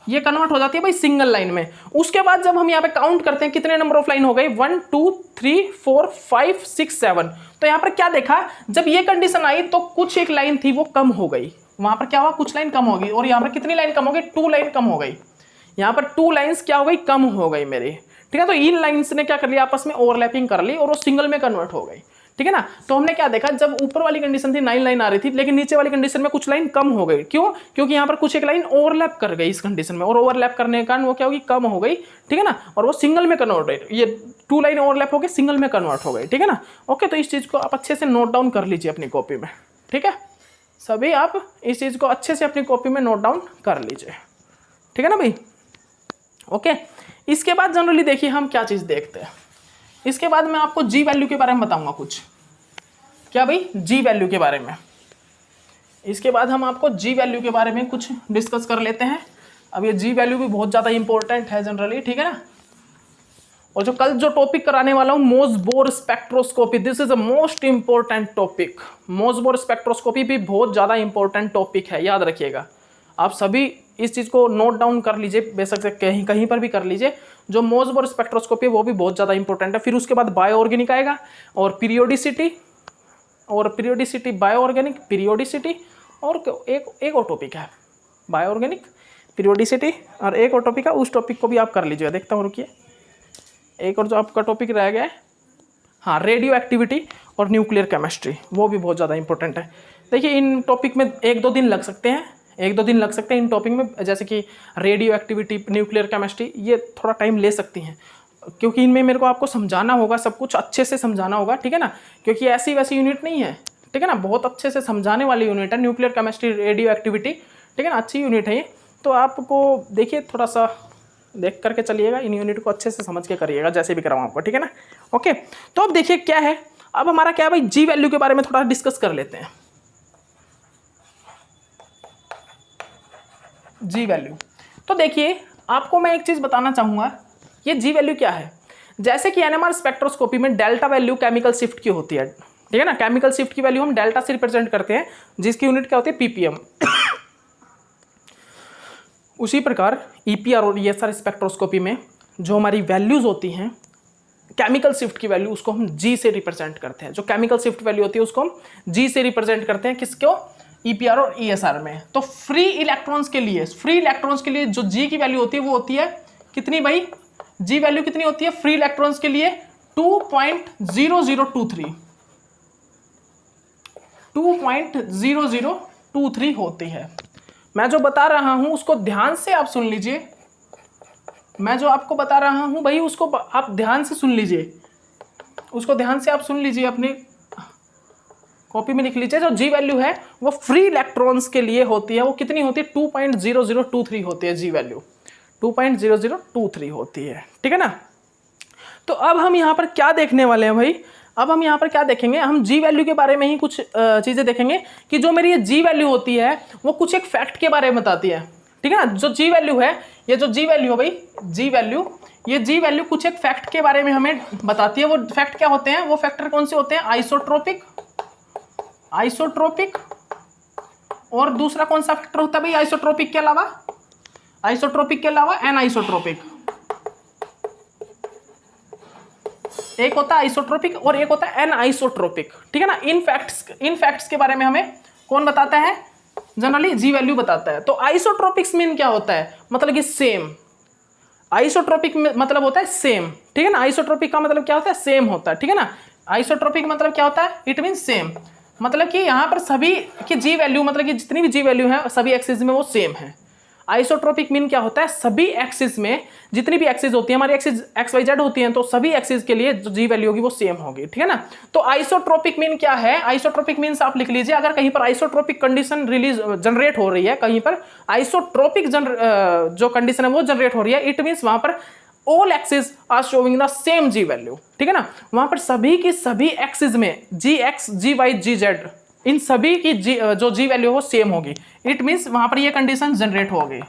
ये कन्वर्ट हो जाती है भाई सिंगल लाइन में। उसके बाद जब हम यहाँ पे काउंट करते हैं कितने नंबर ऑफ लाइन हो गई 1 2 3 4 5 6 7, तो यहाँ पर क्या देखा, जब ये कंडीशन आई तो कुछ एक लाइन थी वो कम हो गई, वहां पर क्या हुआ कुछ लाइन कम होगी, और यहाँ पर कितनी लाइन कम हो गई 2 लाइन कम हो गई, यहाँ पर 2 लाइन्स क्या हो गई कम हो गई मेरी, ठीक है। तो इन लाइन्स ने क्या कर लिया आपस में ओवरलैपिंग कर ली और वो सिंगल में कन्वर्ट हो गई, ठीक है ना। तो हमने क्या देखा, जब ऊपर वाली कंडीशन थी 9 लाइन आ रही थी, लेकिन नीचे वाली कंडीशन में कुछ लाइन कम हो गई, क्यों, क्योंकि यहाँ पर कुछ एक लाइन ओवरलैप कर गई इस कंडीशन में, और ओवरलैप करने के कारण वो क्या होगी कम हो गई, ठीक है ना, और वो सिंगल में कन्वर्ट हो गई, ये 2 लाइन ओवरलैप हो गई सिंगल में कन्वर्ट हो गई, ठीक है ना। ओके, तो इस चीज को आप अच्छे से नोट डाउन कर लीजिए अपनी कॉपी में, ठीक है, सभी आप इस चीज को अच्छे से अपनी कॉपी में नोट डाउन कर लीजिए, ठीक है ना भाई। ओके, इसके बाद जनरली देखिए हम क्या चीज देखते हैं, इसके बाद मैं आपको जी वैल्यू के बारे में बताऊंगा कुछ, क्या भाई जी वैल्यू के बारे में, इसके बाद हम आपको जी वैल्यू के बारे में कुछ डिस्कस कर लेते हैं। अब ये जी वैल्यू भी बहुत ज़्यादा इंपॉर्टेंट है जनरली, ठीक है ना। और जो कल जो टॉपिक कराने वाला हूँ Mossbauer spectroscopy, this is a most important topic, Mossbauer spectroscopy भी बहुत ज़्यादा इंपॉर्टेंट टॉपिक है, याद रखिएगा। आप सभी इस चीज़ को नोट डाउन कर लीजिए, बेशक से कहीं कहीं पर भी कर लीजिए, जो मोसबोर स्पेक्ट्रोस्कोपी है वो भी बहुत ज़्यादा इंपॉर्टेंट है। फिर उसके बाद बायो ऑर्गेनिक आएगा, और पीरियोडिसिटी बायो ऑर्गेनिक पीरियोडिसिटी, और एक और टॉपिक है बायो ऑर्गेनिक पीरियोडिसिटी, और एक और टॉपिक है, उस टॉपिक को भी आप कर लीजिए। देखता हूँ, रुकिए, एक और जो आपका टॉपिक रह गया है, हाँ, रेडियो एक्टिविटी और न्यूक्लियर केमिस्ट्री, वो भी बहुत ज़्यादा इंपॉर्टेंट है। देखिए इन टॉपिक में 1-2 दिन लग सकते हैं, 1-2 दिन लग सकते हैं इन टॉपिक में, जैसे कि रेडियो एक्टिविटी, न्यूक्लियर केमिस्ट्री, ये थोड़ा टाइम ले सकती हैं, क्योंकि इनमें मेरे को आपको समझाना होगा, सब कुछ अच्छे से समझाना होगा, ठीक है ना, क्योंकि ऐसी वैसी यूनिट नहीं है, ठीक है ना, बहुत अच्छे से समझाने वाली यूनिट है न्यूक्लियर केमिस्ट्री, रेडियो एक्टिविटी, ठीक है ना, अच्छी यूनिट है ये। तो आपको देखिए थोड़ा सा देख करके चलिएगा, इन यूनिट को अच्छे से समझ के करिएगा, जैसे भी कराऊँ आपको, ठीक है ना। ओके, तो अब देखिए क्या है, अब हमारा क्या है भाई, जी वैल्यू के बारे में थोड़ा डिस्कस कर लेते हैं। जी वैल्यू, तो देखिए आपको मैं एक चीज़ बताना चाहूँगा, ये जी वैल्यू क्या है। जैसे कि एनएमआर स्पेक्ट्रोस्कोपी में डेल्टा वैल्यू केमिकल शिफ्ट की होती है, ठीक है ना, केमिकल शिफ्ट की वैल्यू हम डेल्टा से रिप्रेजेंट करते हैं, जिसकी यूनिट क्या होती है पीपीएम। उसी प्रकार ईपीआर और ईएसआर स्पेक्ट्रोस्कोपी में जो हमारी वैल्यूज होती हैं केमिकल शिफ्ट की वैल्यू, उसको हम जी से रिप्रेजेंट करते हैं, जो केमिकल शिफ्ट वैल्यू होती है उसको हम जी से रिप्रेजेंट करते हैं, किसको, ईपीआर और ईएसआर में। तो फ्री इलेक्ट्रॉन्स के लिए जो जी की वैल्यू होती है वो होती है कितनी भाई, जी वैल्यू कितनी होती है फ्री इलेक्ट्रॉन्स के लिए 2.0023 होती है। मैं जो बता रहा हूं उसको ध्यान से आप सुन लीजिए, मैं जो आपको बता रहा हूं भाई उसको आप ध्यान से सुन लीजिए, उसको ध्यान से आप सुन लीजिए अपने, कॉपी में लिख लीजिए, जो जी वैल्यू है वो फ्री इलेक्ट्रॉन्स के लिए होती है, वो कितनी होती है 2.0023 होती है जी वैल्यू, 2.0023 होती है, ठीक है ना। तो अब हम यहाँ पर क्या देखने वाले हैं भाई, अब हम यहाँ पर क्या देखेंगे, हम जी वैल्यू के बारे में ही कुछ चीज़ें देखेंगे कि जो मेरी ये जी वैल्यू होती है वो कुछ एक फैक्ट के बारे में बताती है, ठीक है ना। जो जी वैल्यू है, ये जो जी वैल्यू है भाई, जी वैल्यू, ये जी वैल्यू कुछ एक फैक्ट के बारे में हमें बताती है। वो फैक्ट क्या होते हैं, वो फैक्टर कौन से होते हैं, आइसोट्रोपिक, आइसोट्रोपिक, और दूसरा कौन सा फैक्टर होता है भाई आइसोट्रोपिक के अलावा, आइसोट्रोपिक के अलावा एनाइसोट्रोपिक। एक होता है आइसोट्रोपिक और एक होता है एनाइसोट्रोपिक, ठीक है ना। इन फैक्ट्स के बारे में हमें कौन बताता है, जनरली जी वैल्यू बताता है। तो आइसोट्रोपिक्स मीन क्या होता है, मतलब कि सेम, आइसोट्रोपिक मतलब होता है सेम, ठीक है ना। आइसोट्रोपिक का मतलब क्या होता है, सेम होता है, ठीक है ना। आइसोट्रोपिक मतलब क्या होता है, इट मीन सेम, मतलब कि यहाँ पर सभी की जी वैल्यू, मतलब कि जितनी भी जी वैल्यू है सभी एक्सिस में वो सेम है। आइसोट्रोपिक मीन क्या होता है, सभी एक्सिस में जितनी भी एक्सिस होती है, हमारी एक्सिस एक्स वाई जेड होती हैं, तो सभी एक्सिस के लिए जो जी वैल्यू होगी वो सेम होगी, ठीक है ना। तो आइसोट्रोपिक मीन क्या है, आइसोट्रोपिक मीन्स आप लिख लीजिए, अगर कहीं पर आइसोट्रोपिक कंडीशन जनरेट हो रही है, कहीं पर आइसोट्रोपिक जो कंडीशन है वो जनरेट हो रही है, इट मीन्स वहां पर all axis are showing the same G value, ठीक है ना। वहां पर सभी की सभी एक्सिस में जी एक्स, जी वाई, जी जेड, इन सभी की जो जी वैल्यू वो सेम होगी। इट मीन्स वहां पर ये कंडीशन जनरेट होगी,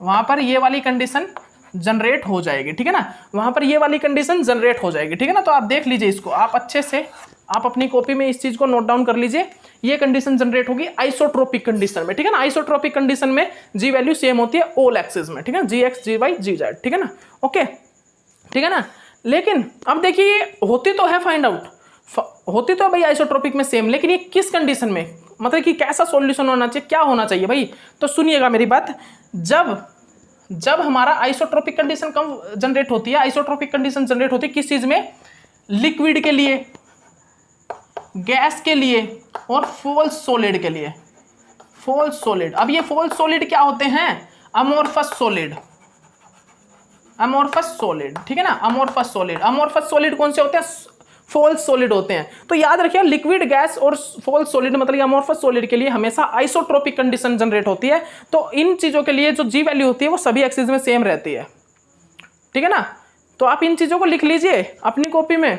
वहां पर ये वाली कंडीशन जनरेट हो जाएगी, ठीक है ना। वहां पर ये वाली कंडीशन जनरेट हो जाएगी, ठीक है ना। तो आप देख लीजिए इसको, आप अच्छे से आप अपनी कॉपी में इस चीज को नोट डाउन कर लीजिए, ये कंडीशन जनरेट होगी आइसोट्रोपिक कंडीशन में, ठीक है ना। आइसोट्रोपिक कंडीशन में जी वैल्यू सेम होती है ऑल एक्सिस में, ठीक है, जी एक्स, जी वाई, जी जेड, ठीक है ना। ओके, ठीक है ना। लेकिन अब देखिए होती तो है फाइंड आउट, होती तो भाई आइसोट्रोपिक में सेम, लेकिन ये किस कंडीशन में, मतलब कि कैसा सॉल्यूशन होना चाहिए, क्या होना चाहिए भाई। तो सुनिएगा मेरी बात, जब हमारा आइसोट्रोपिक कंडीशन कम जनरेट होती है, आइसोट्रोपिक कंडीशन जनरेट होती है किस चीज में, लिक्विड के लिए, गैस के लिए और फॉल्स सॉलिड के लिए। फॉल्स सॉलिड, अब ये फॉल्स सॉलिड क्या होते हैं, अमोर्फस सॉलिड, अमोर्फस सॉलिड, ठीक है ना। अमोर्फस सॉलिड, अमोर्फस सॉलिड कौन से होते हैं, फॉल्स सॉलिड होते हैं। तो याद रखिए लिक्विड, गैस और फॉल्स सॉलिड, मतलब अमोर्फस सॉलिड के लिए हमेशा आइसोट्रोपिक कंडीशन जनरेट होती है। तो इन चीजों के लिए जो जी वैल्यू होती है वो सभी एक्सिस में सेम रहती है, ठीक है ना। तो आप इन चीजों को लिख लीजिए अपनी कॉपी में,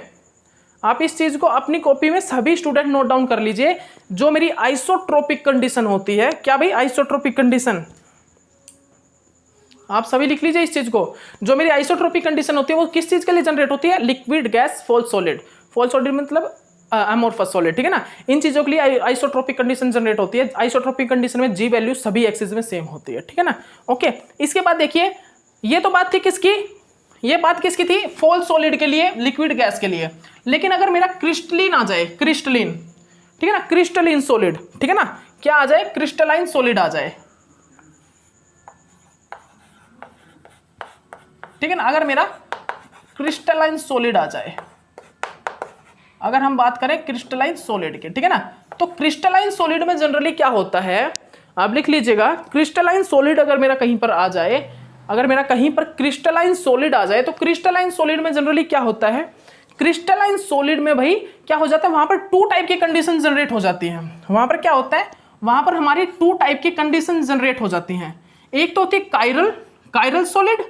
आप इस चीज को अपनी कॉपी में सभी स्टूडेंट नोट डाउन कर लीजिए। जो मेरी आइसोट्रोपिक कंडीशन होती है, क्या भाई आइसोट्रोपिक कंडीशन, आप सभी लिख लीजिए इस चीज को। जो मेरी आइसोट्रोपिक कंडीशन होती है वो किस चीज के लिए जनरेट होती है, liquid, gas, false solid, false solid मतलब अमोर्फस सॉलिड, ठीक है ना। इन चीजों के लिए आइसोट्रोपिक कंडीशन जनरेट होती है। आइसोट्रोपिक कंडीशन में जी वैल्यू सभी एक्सिस में सेम होती है, ठीक है ना। ओके, इसके बाद देखिए, ये तो बात थी किसकी, ये बात किसकी थी, फॉल्स सॉलिड के लिए, लिक्विड, गैस के लिए। लेकिन अगर मेरा क्रिस्टलिन आ जाए, क्रिस्टलिन, ठीक है ना, क्रिस्टलिन सॉलिड, ठीक है ना, क्या आ जाए, क्रिस्टलाइन सॉलिड आ जाए, ठीक है ना। अगर मेरा क्रिस्टलाइन सॉलिड आ जाए, अगर हम बात करें क्रिस्टलाइन सॉलिड के, ठीक है ना, तो क्रिस्टलाइन सॉलिड में जनरली क्या होता है, आप लिख लीजिएगा, क्रिस्टलाइन सॉलिड अगर मेरा कहीं पर आ जाए, अगर मेरा कहीं पर क्रिस्टलाइन सॉलिड आ जाए, तो क्रिस्टलाइन सॉलिड में जनरली क्या होता है, क्रिस्टलाइन सॉलिड में भाई क्या हो जाता है, वहां पर टू टाइप की कंडीशन जनरेट हो जाती है। वहां पर क्या होता है, वहां पर हमारी टू टाइप की कंडीशन जनरेट हो जाती हैं। एक तो होती है chiral, chiral solid,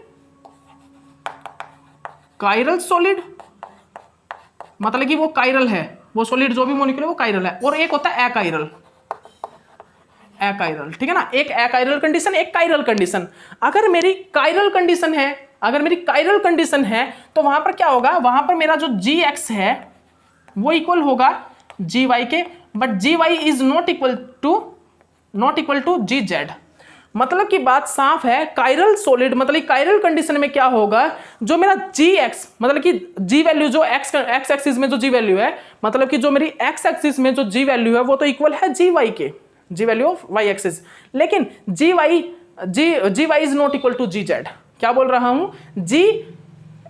chiral solid मतलब कि वो कायरल है, वो सॉलिड जो भी मॉलिक्यूल है वो कायरल है। और एक होता है अकायरल, अकायरल, ठीक है ना। एक अकायरल कंडीशन, एक कायरल कंडीशन। अगर मेरी कायरल कंडीशन है, अगर मेरी कायरल कंडीशन है, तो वहां पर क्या होगा, वहां पर मेरा जो जी एक्स है वो इक्वल होगा जी वाई के, but G Y is not equal to ji Z. मतलब की बात साफ है, कायरल सॉलिड मतलब कायरल कंडीशन में क्या होगा, जो मेरा जी एक्स मतलब कि जी वैल्यू जो एक्स एक्सिस में जो जी वैल्यू है, मतलब कि जो मेरी एक्स एक्सिस में जो जी वैल्यू है वो तो इक्वल है जी वाई के, g value of y axis. लेकिन g Y is not equal to ji z. क्या बोल रहा हूं, जी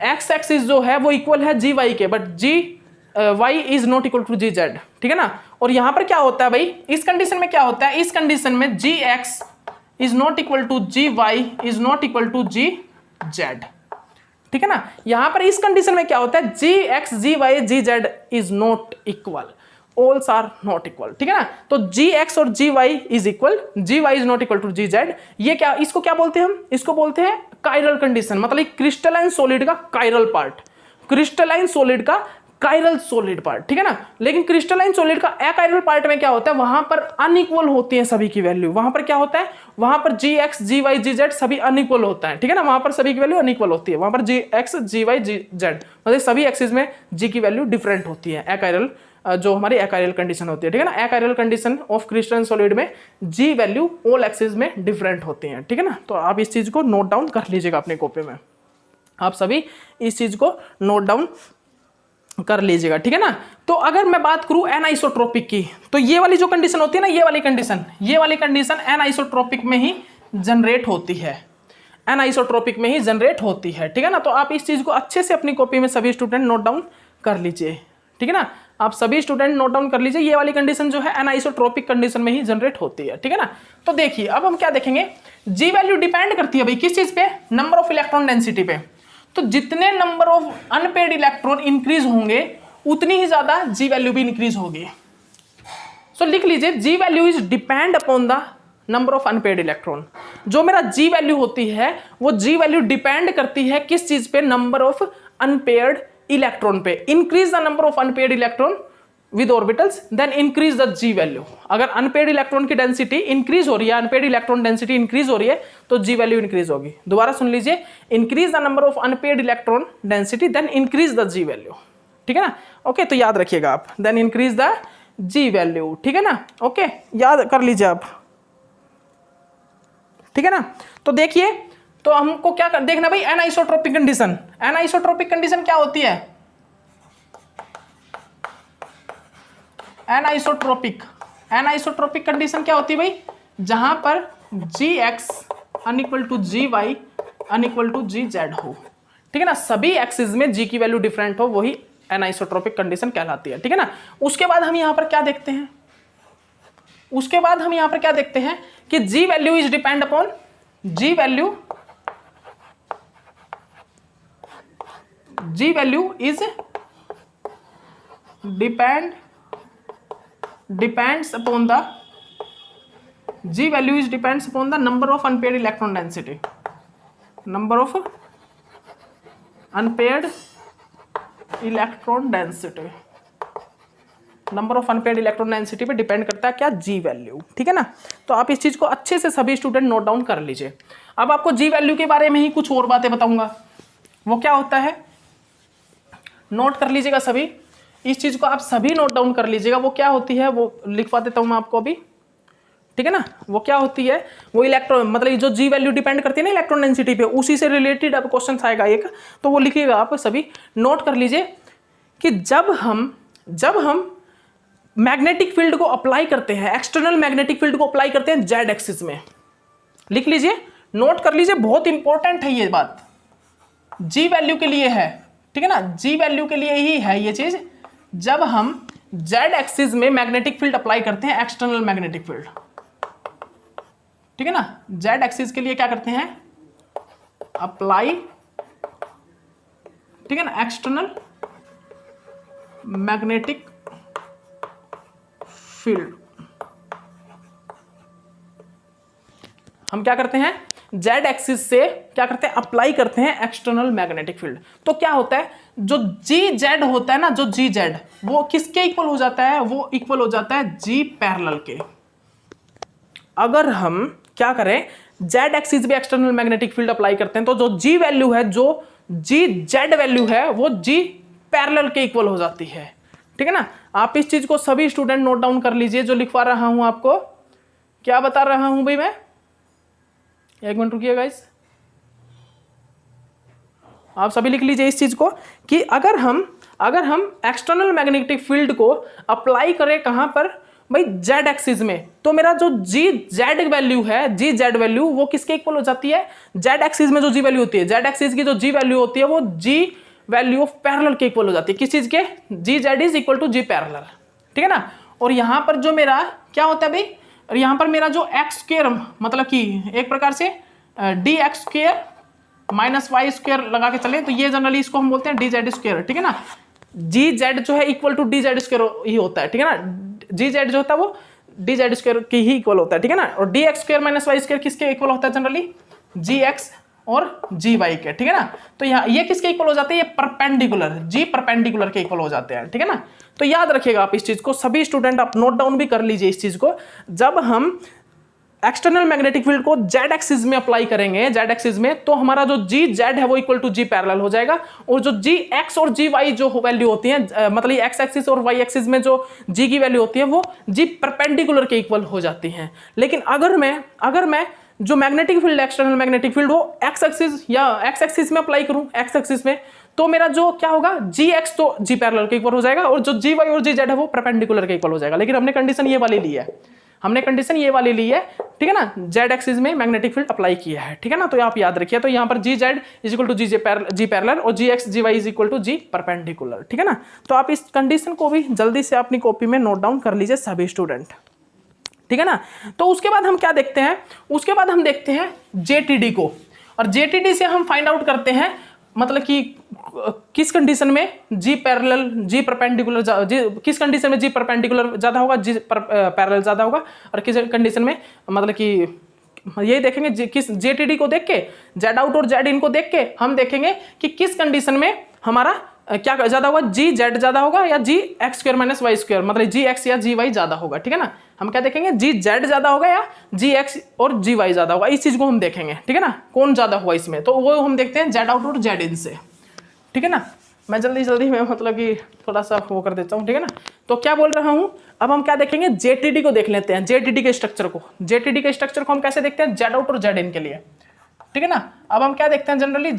एक्स एक्सिस जो है वो इक्वल है जी वाई के, but G Y is not equal to ji Z, ठीक है ना। और यहां पर क्या होता है भाई, इस कंडीशन में क्या होता है, इस कंडीशन में g x is not equal to g Y is not equal to ji Z, ठीक है ना। यहां पर इस कंडीशन में क्या होता है, g x, ji y, g z is not equal. All's are not equal, ठीक है ना। तो जी एक्स और g Y is equal, g Y is not equal to ji z. ये क्या, इसको क्या बोलते हैं हम, इसको बोलते हैं कायरल कंडीशन, मतलब क्रिस्टलाइन सॉलिड का कायरल पार्ट, क्रिस्टलाइन सॉलिड का कायरल सॉलिड पार्ट, ठीक है ना। लेकिन क्रिस्टलाइन सॉलिड का अकायरल पार्ट में क्या होता है, वहां पर अनइक्वल होती है सभी की वैल्यू, वहां पर क्या होता है, वहां पर जी एक्स जी वाई जी जेड सभी अनइक्वल होता है, ठीक है ना, वहां पर सभी की वैल्यू अनइक्वल होती है, वहां पर जी एक्स जी वाई जी जेड मतलब सभी एक्सिस में जी की वैल्यू डिफरेंट होती है, अकायरल जो हमारी अकायरल कंडीशन होती है, ठीक है ना। Achiral condition of crystalline solid में जी वैल्यू ऑल एक्सिस में डिफरेंट होती है, ठीक है ना। तो आप इस चीज को नोट डाउन कर लीजिएगा अपने कॉपी में, आप सभी इस चीज को नोट डाउन कर लीजिएगा, ठीक है ना। तो अगर मैं बात करूं एनाइसोट्रोपिक की, तो ये वाली जो कंडीशन होती है ना, ये वाली कंडीशन एनाइसोट्रोपिक में ही जनरेट होती है, एनाइसोट्रोपिक में ही जनरेट होती है, ठीक है ना। तो आप इस चीज को अच्छे से अपनी कॉपी में सभी स्टूडेंट नोट डाउन कर लीजिए, ठीक है ना। आप सभी स्टूडेंट नोट डाउन कर लीजिए, ये वाली कंडीशन जो है एनाइसोट्रोपिक कंडीशन में ही जनरेट होती है, ठीक है ना। तो देखिए अब हम क्या देखेंगे, जी वैल्यू डिपेंड करती है भाई किस चीज पे, नंबर ऑफ इलेक्ट्रॉन डेंसिटी पे। तो जितने number of unpaired electron increase होंगे उतनी ही ज्यादा जी वैल्यू भी इंक्रीज होगी। सो लिख लीजिए, g value is depend upon the number of unpaired electron. जो मेरा जी वैल्यू होती है वो जी वैल्यू डिपेंड करती है किस चीज पे, नंबर ऑफ अनपेड इलेक्ट्रॉन पे। Increase the number of unpaired electron with orbitals then increase the G value. अगर अनपेड इलेक्ट्रॉन की डेंसिटी इंक्रीज हो रही है, अनपेड इलेक्ट्रॉन डेंसिटी इंक्रीज हो रही है तो जी वैल्यू इंक्रीज होगी। दोबारा सुन लीजिए, increase the number of unpaired electron density then increase the G value, ठीक है ना। ओके, तो याद रखिएगा आप, then increase the G value, ठीक है ना। ओके, याद कर लीजिए आप, ठीक है ना। तो देखिए, तो हमको क्या देखना भाई, एनाइसोट्रोपिक कंडीशन। एनाइसोट्रोपिक कंडीशन क्या होती है, एनाइसोट्रोपिक कंडीशन क्या होती है भाई, जहां पर g x unequal to g y unequal to ji z हो, ठीक है ना। सभी एक्सिस में जी की वैल्यू डिफरेंट हो, वही एनाइसोट्रोपिक कंडीशन कहलाती है, ठीक है ना। उसके बाद हम यहां पर क्या देखते हैं, उसके बाद हम यहां पर क्या देखते हैं कि जी value is depend upon, g value is depends upon the G value is depends upon the number of unpaired electron density, number of unpaired electron density, number of unpaired electron density पे डिपेंड करता है क्या, जी वैल्यू, ठीक है ना। तो आप इस चीज को अच्छे से सभी स्टूडेंट नोट डाउन कर लीजिए। अब आपको जी वैल्यू के बारे में ही कुछ और बातें बताऊंगा, वो क्या होता है नोट कर लीजिएगा सभी, इस चीज को आप सभी नोट डाउन कर लीजिएगा। वो क्या होती है वो लिखवा देता हूं मैं आपको अभी, ठीक है ना। वो क्या होती है, वो इलेक्ट्रॉन मतलब जो जी वैल्यू डिपेंड करती है ना इलेक्ट्रॉन डेंसिटी पे, उसी से रिलेटेड अब क्वेश्चन आएगा एक, तो वो लिखिएगा आप सभी नोट कर लीजिए कि जब हम मैग्नेटिक फील्ड को अप्लाई करते हैं, एक्सटर्नल मैग्नेटिक फील्ड को अप्लाई करते हैं जेड एक्सिस में, लिख लीजिए, नोट कर लीजिए, बहुत इंपॉर्टेंट है ये बात, जी वैल्यू के लिए है, ठीक है ना, जी वैल्यू के लिए ही है ये चीज। जब हम जेड एक्सिस में मैग्नेटिक फील्ड अप्लाई करते हैं, एक्सटर्नल मैग्नेटिक फील्ड, ठीक है ना, जेड एक्सिस के लिए क्या करते हैं, अप्लाई, ठीक है ना, एक्सटर्नल मैग्नेटिक फील्ड, हम क्या करते हैं जेड एक्सिस से क्या करते हैं, अप्लाई करते हैं एक्सटर्नल मैग्नेटिक फील्ड। तो क्या होता है, जो जी जेड होता है ना, जो जी जेड वो किसके इक्वल हो जाता है, वो इक्वल हो जाता है जी पैरेलल के। अगर हम क्या करें, जेड एक्सिस पे एक्सटर्नल मैग्नेटिक फील्ड अप्लाई करते हैं तो जो जी वैल्यू है, जो जी जेड वैल्यू है, वो जी पैरेलल के इक्वल हो जाती है, ठीक है ना। आप इस चीज को सभी स्टूडेंट नोट डाउन कर लीजिए, जो लिखवा रहा हूं आपको, क्या बता रहा हूं भाई मैं, एक मिनट रुकिए गाइस, आप सभी लिख लीजिए इस चीज को कि अगर हम एक्सटर्नल मैग्नेटिक फील्ड को अप्लाई करें कहां पर भाई, जेड एक्सिस में, तो मेरा जो जी जेड वैल्यू है, जी जेड वैल्यू वो किसके इक्वल हो जाती है, जेड एक्सिस में जो जी वैल्यू होती है, जेड एक्सिस की जो जी वैल्यू होती है वो जी वैल्यू ऑफ पैरेलल के इक्वल हो जाती है। किस चीज के, g z is equal to g parallel, ठीक है ना। और यहां पर जो मेरा क्या होता है भाई, और यहां पर मेरा जो एक्स स्क्वायर मतलब कि एक प्रकार से D X square minus Y square लगा के चले, तो ये जनरली इसको हम बोलते हैं डी जेड स्क्वायर, ठीक है ना। जी जेड जो है equal to d Z square ही होता है, ठीक है ना, जी जेड जो होता है वो डी जेड स्क्वायर की ही इक्वल होता है, ठीक है ना। और D X square minus Y square किसके इक्वल होता है जनरली, जी एक्स और जी वाई के, ठीक है ना। तो यहाँ ये किसके इक्वल हो जाते हैं, ये परपेंडिकुलर, जी परपेंडिकुलर के इक्वल हो जाते हैं, ठीक है ना। तो याद रखिएगा आप इस चीज को, सभी स्टूडेंट आप नोट डाउन भी कर लीजिए इस चीज को। जब हम एक्सटर्नल मैग्नेटिक फील्ड को जेड एक्सिस में अप्लाई करेंगे, जेड एक्सिस में, तो हमारा जो जी जेड है वो इक्वल टू जी पैरेलल हो जाएगा, और जो जी एक्स और जी वाई जो वैल्यू होती है, मतलब एक्स एक्सिस और वाई एक्सिस में जो जी की वैल्यू होती है वो जी परपेंडिकुलर के इक्वल हो जाती हैं। लेकिन अगर मैं जो magnetic field, external magnetic field वो एक्स एक्सिस या एक्स एक्सिस में अप्लाई करूं, एक्स एक्सिस में, तो मेरा जो क्या होगा, जी एक्स तो जी पैरेलल के इक्वल हो जाएगा, और जो जी वाई और जी जेड है वो परपेंडिकुलर के इक्वल हो जाएगा। लेकिन हमने कंडीशन ये वाली ली है, ठीक है ना, जेड एक्सिस में मैग्नेटिक फील्ड अप्लाई किया है, ठीक है ना। तो आप याद रखिए, तो यहाँ पर g z is equal to g parallel और जी x ji Y is equal to g perpendicular, ठीक है ना। तो आप इस कंडीशन को भी जल्दी से अपनी कॉपी में नोट डाउन कर लीजिए सभी स्टूडेंट, ठीक है ना। तो उसके बाद हम क्या देखते हैं, उसके बाद हम देखते हैं जेटीडी को, और जेटीडी से हम फाइंड आउट करते हैं मतलब कि किस कंडीशन में जी पैरेलल जी परपेंडिकुलर, किस कंडीशन में जी परपेंडिकुलर ज्यादा होगा, जी पैरेलल ज्यादा होगा, और किस कंडीशन में मतलब कि ये देखेंगे किस जेटीडी को देख के, जेड आउट और जेड इन को देख के हम देखेंगे कि किस कंडीशन में हमारा क्या ज्यादा होगा, जी जेड ज्यादा होगा या g x square minus Y square, मतलब जी एक्स या जी वाई ज्यादा होगा, ठीक है ना। हम क्या देखेंगे, जी जेड ज्यादा होगा या जी एक्स और जी वाई ज्यादा होगा, इस चीज को हम देखेंगे, ठीक है ना, कौन ज्यादा हुआ इसमें। तो वो हम देखते हैं जेड आउट और जेड इन से, ठीक है ना। मैं जल्दी में मतलब कि थोड़ा सा वो कर देता हूँ, ठीक है ना। तो क्या बोल रहा हूँ, अब हम क्या देखेंगे, जेटीडी को देख लेते हैं, जेटीडी के स्ट्रक्चर को। जेटीडी के स्ट्रक्चर को हम कैसे देखते हैं, जेड आउट और जेड इन के लिए, ठीक है ना। अब हम क्या देखते हैं जनरली,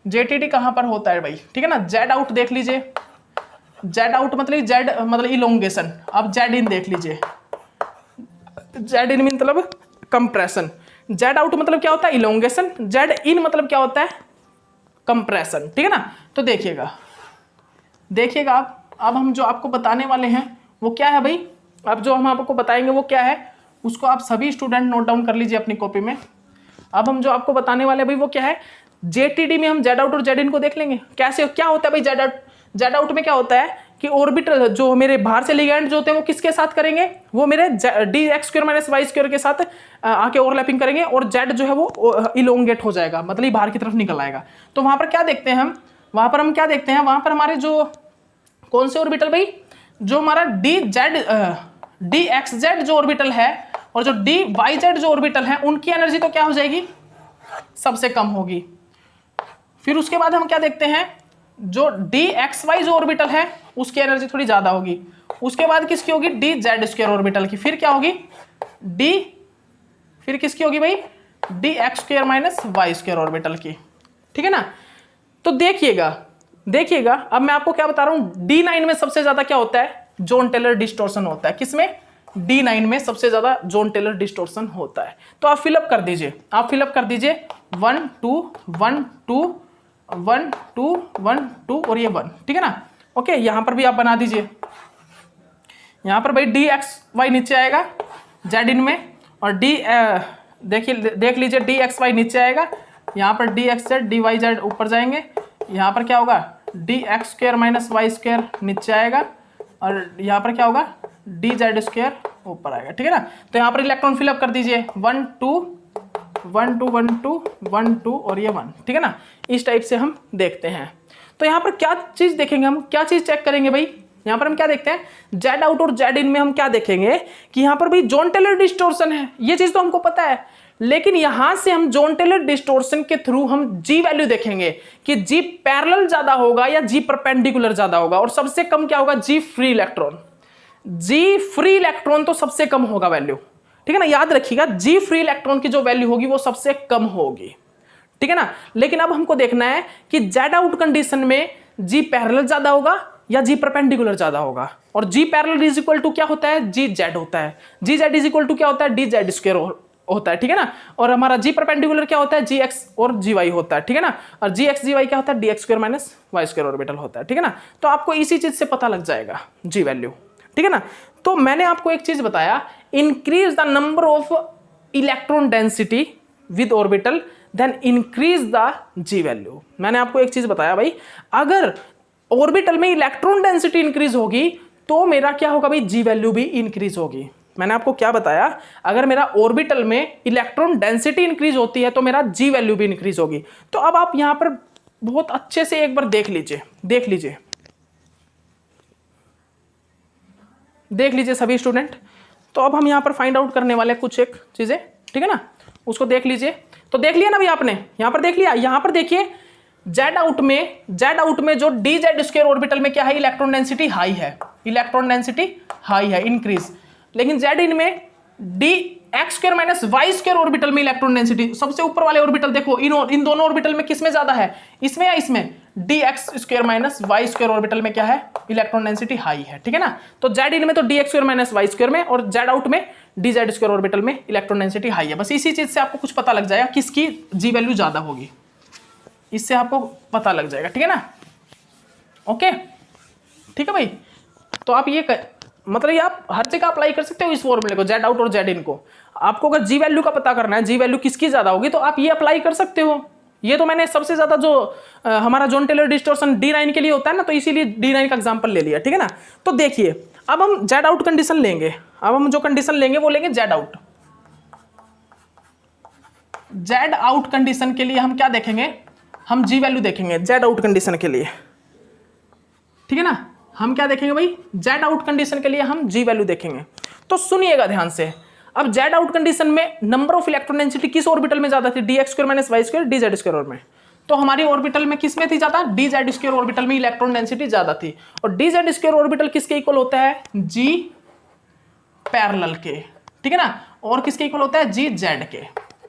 जेटीडी कहाँ पर होता है भाई, ठीक है ना। जेड आउट देख लीजिए, जेड आउट मतलब जेड मतलब इलोंगेशन। अब जेड इन देख लीजिए, जेड इन मतलब कंप्रेशन। जेड आउट मतलब क्या होता है, इलोंगेशन। जेड इन मतलब क्या होता है, कंप्रेशन, ठीक है ना। तो देखिएगा आप, अब हम जो आपको बताने वाले हैं वो क्या है भाई, अब जो हम आपको बताएंगे वो क्या है, उसको आप सभी स्टूडेंट नोट डाउन कर लीजिए अपनी कॉपी में। अब हम जो आपको बताने वाले हैं भाई वो क्या है, जेटीडी में हम जेड आउट और जेड इन को देख लेंगे। कैसे क्या होता है भाई, जेड आउट में क्या होता है कि ऑर्बिटल जो मेरे बाहर से लिगैंड जो होते हैं वो किसके साथ करेंगे, वो मेरे D X square minus Y square के साथ आके ओवरलैपिंग करेंगे, और जेड जो है वो इलोंगेट हो जाएगा, मतलब बाहर की तरफ निकल आएगा। तो वहां पर क्या देखते हैं हम, वहां पर हमारे जो कौन से ऑर्बिटल भाई, जो हमारा डी एक्स जेड जो ऑर्बिटल है और जो डी वाई जेड जो ऑर्बिटल है, उनकी एनर्जी तो क्या हो जाएगी, सबसे कम होगी। फिर उसके बाद हम क्या देखते हैं, जो डी एक्स वाई जो ऑर्बिटल है उसकी एनर्जी थोड़ी ज्यादा होगी। उसके बाद किसकी होगी, डी जेड स्क्वायर ऑर्बिटल की। फिर क्या होगी, फिर किसकी होगी भाई, D X square minus Y square orbital की, ठीक है ना। तो देखिएगा अब मैं आपको क्या बता रहा हूं, D9 में सबसे ज्यादा क्या होता है, जॉन टेलर डिस्टॉर्शन होता है। किसमें, D9 में सबसे ज्यादा जॉन टेलर डिस्टॉर्शन होता है। तो आप फिलअप कर दीजिए, 1 2 1 2 1 2 1 2 और ये 1, ठीक है ना। ओके, यहां पर भी आप बना दीजिए, यहां पर भाई डी एक्स वाई नीचे आएगा जेड इन में, और देख लीजिए डी एक्स वाई नीचे आएगा, यहाँ पर D X Z D Y Z ऊपर जाएंगे, यहाँ पर क्या होगा, D X square minus Y square नीचे आएगा, और यहाँ पर क्या होगा, डी जेड स्क्वायर ऊपर आएगा, ठीक है ना। तो यहाँ पर इलेक्ट्रॉन फिलअप कर दीजिए, 1 2 1 2 1 2 1 2 और ये 1, ठीक है ना। इस टाइप से हम देखते हैं। तो यहाँ पर क्या चीज देखेंगे हम, क्या चीज चेक करेंगे भाई, यहाँ पर हम क्या देखते हैं, जेड आउट और जेड इन में हम क्या देखेंगे कि यहाँ पर भी जॉन टेलर डिस्टॉर्शन है, ये चीज तो हमको पता है। लेकिन यहां से हम जॉन टेलर डिस्टॉर्शन के थ्रू हम जी वैल्यू देखेंगे कि जी पैरेलल ज्यादा होगा या जी परपेंडिकुलर ज्यादा होगा, और सबसे कम क्या होगा, जी फ्री इलेक्ट्रॉन तो सबसे कम होगा वैल्यू, ठीक है ना। याद रखिएगा, जी फ्री इलेक्ट्रॉन की जो वैल्यू होगी वो सबसे कम होगी, ठीक है ना। लेकिन अब हमको देखना है कि जेड आउट कंडीशन में जी पैरेलल ज्यादा होगा या जी परपेंडिकुलर ज्यादा होगा, और जी पैरेलल इज इक्वल टू क्या होता है, जी जेड होता है, जी जेड इज इक्वल टू क्या होता है, डी जेड स्क्वायर होता है, ठीक है ना। और हमारा जी परपेंडिकुलर क्या होता है, जी एक्स और जी वाई होता है, ठीक है ना। और जी एक्स जी वाई क्या होता है, D X square minus Y square orbital होता है, ठीक है ना। तो आपको इसी चीज से पता लग जाएगा जी वैल्यू, ठीक है ना। तो मैंने आपको एक चीज बताया, increase the number of electron density with orbital then increase the G value. मैंने आपको एक चीज बताया भाई, अगर ऑर्बिटल में इलेक्ट्रॉन डेंसिटी इंक्रीज होगी तो मेरा क्या होगा भाई, जी वैल्यू भी इंक्रीज होगी। मैंने आपको क्या बताया, अगर मेरा ऑर्बिटल में इलेक्ट्रॉन डेंसिटी इंक्रीज होती है तो मेरा जी वैल्यू भी इंक्रीज होगी। तो अब आप यहां पर बहुत अच्छे से एक बार देख लीजिए सभी स्टूडेंट। तो अब हम यहां पर फाइंड आउट करने वाले कुछ एक चीजें, ठीक है ना, उसको देख लीजिए। तो देख लिया ना भाई आपने, यहां पर देख लिया। यहां पर देखिए जेड आउट में जो डी जेड स्क्वायर ऑर्बिटल में क्या है, इलेक्ट्रॉन डेंसिटी हाई है, इंक्रीज। लेकिन जेड इन में D X square minus Y square orbital में इलेक्ट्रॉन डेंसिटी, सबसे ऊपर वाले ऑर्बिटल देखो, इन दोनों ऑर्बिटल में किसमें ज्यादा है, इसमें या इसमें, D X square minus Y square orbital में क्या है, इलेक्ट्रॉन डेंसिटी हाई है, ठीक है ना। तो जेड इन में तो D X square minus Y square में, और जेड आउट में डी जेड स्क्वायर ऑर्बिटल में इलेक्ट्रॉन डेंसिटी हाई है। बस इसी चीज से आपको कुछ पता लग जाएगा किसकी जी वैल्यू ज्यादा होगी, इससे आपको पता लग जाएगा, ठीक है ना। ओके, ठीक है भाई। तो आप ये मतलब ये आप हर जगह अप्लाई कर सकते हो इस फॉर्मूले को, जेड आउट और जेड इन को। आपको अगर जी वैल्यू का पता करना है, जी वैल्यू किसकी ज्यादा होगी, तो आप ये अप्लाई कर सकते हो। ये तो मैंने सबसे ज्यादा जो हमारा जॉन टेलर डिस्टॉर्शन D9 के लिए होता है ना, तो इसीलिए D9 का एग्जांपल ले लिया, ठीक है ना। तो देखिए अब हम जेड आउट कंडीशन लेंगे, अब हम जो कंडीशन लेंगे वो लेंगे Z out. Z out condition के लिए हम क्या देखेंगे, हम जी वैल्यू देखेंगे जेड आउट कंडीशन के लिए, ठीक है ना। हम क्या देखेंगे भाई, जेड आउट कंडीशन के लिए हम जी वैल्यू देखेंगे। तो सुनिएगा ध्यान से, अब जेड आउट कंडीशन में नंबर ऑफ इलेक्ट्रॉन डेंसिटी किस ऑर्बिटल में ज्यादा थी, D X square minus Y square D Z square में। तो हमारी ऑर्बिटल में किस में थी ज्यादा, डी जेड स्क्वायर ऑर्बिटल में इलेक्ट्रॉन डेंसिटी ज्यादा थी। और डी जेड स्क्वायर ऑर्बिटल किसके इक्वल होता है, जी पैरेलल के, ठीक है ना। और किसके इक्वल होता है, जी जेड के,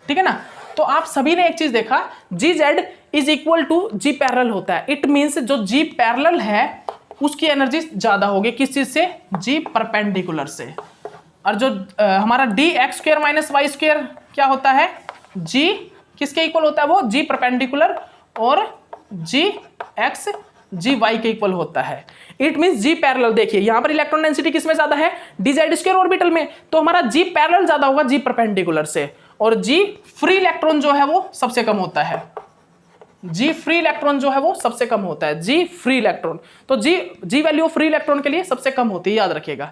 ठीक है ना। तो आप सभी ने एक चीज देखा, g z is equal to g parallel होता है। इट मींस जो जी पैरेलल है उसकी एनर्जी ज्यादा होगी, किस चीज से, जी परपेंडिकुलर से। और जो हमारा D X square minus Y square क्या होता है, जी किसके इक्वल होता है, वो जी परपेंडिकुलर और जी एक्स जी वाई के इक्वल होता है। It means G parallel. देखिए यहां पर इलेक्ट्रॉन डेंसिटी किसमें ज्यादा है, डी जेड स्क्वायर ऑर्बिटल में, तो हमारा जी पैरेलल ज्यादा होगा जी परपेंडिकुलर से। और जी फ्री इलेक्ट्रॉन जो है वो सबसे कम होता है, जी फ्री इलेक्ट्रॉन जो है वो सबसे कम होता है, जी फ्री इलेक्ट्रॉन। तो g value of free electron के लिए सबसे कम होती है, याद रखिएगा।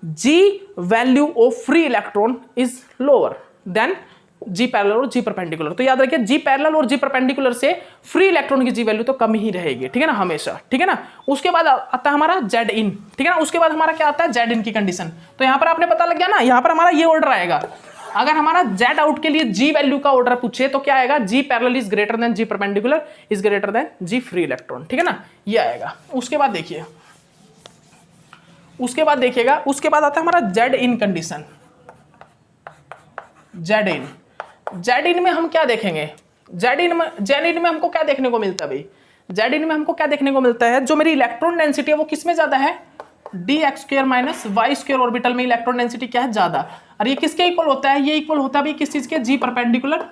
G value of free electron is lower than g parallel और जी परपेंडिकुलर। तो याद रखिए जी पैरेलल और जी परपेंडिकुलर से फ्री इलेक्ट्रॉन की जी वैल्यू तो कम ही रहेगी, ठीक है ना, हमेशा, ठीक है ना। उसके बाद आता है हमारा जेड इन, ठीक है ना। उसके बाद हमारा क्या आता है, जेड इन की कंडीशन। तो यहां पर आपने पता लग गया ना, यहां पर हमारा ये ऑर्डर आएगा। अगर हमारा जेड आउट के लिए जी वैल्यू का ऑर्डर पूछे तो क्या आएगा, g parallel is greater than g perpendicular is greater than g free electron, ठीक है ना, ये आएगा। उसके बाद देखिए, उसके बाद देखिएगा, उसके बाद आता है हमारा Z in condition. Z in में हम क्या देखेंगे, जेड इन में हमको क्या देखने को मिलता है भाई, जेड इन में हमको क्या देखने को मिलता है, जो मेरी इलेक्ट्रॉन डेंसिटी है वो किसमें ज्यादा है, D X square minus Y square orbital में इलेक्ट्रॉन डेंसिटी क्या है, ज्यादा। और ये किसके इक्वल होता है, ये इक्वल होता है भाई किस चीज के, जी परपेंडिकुलर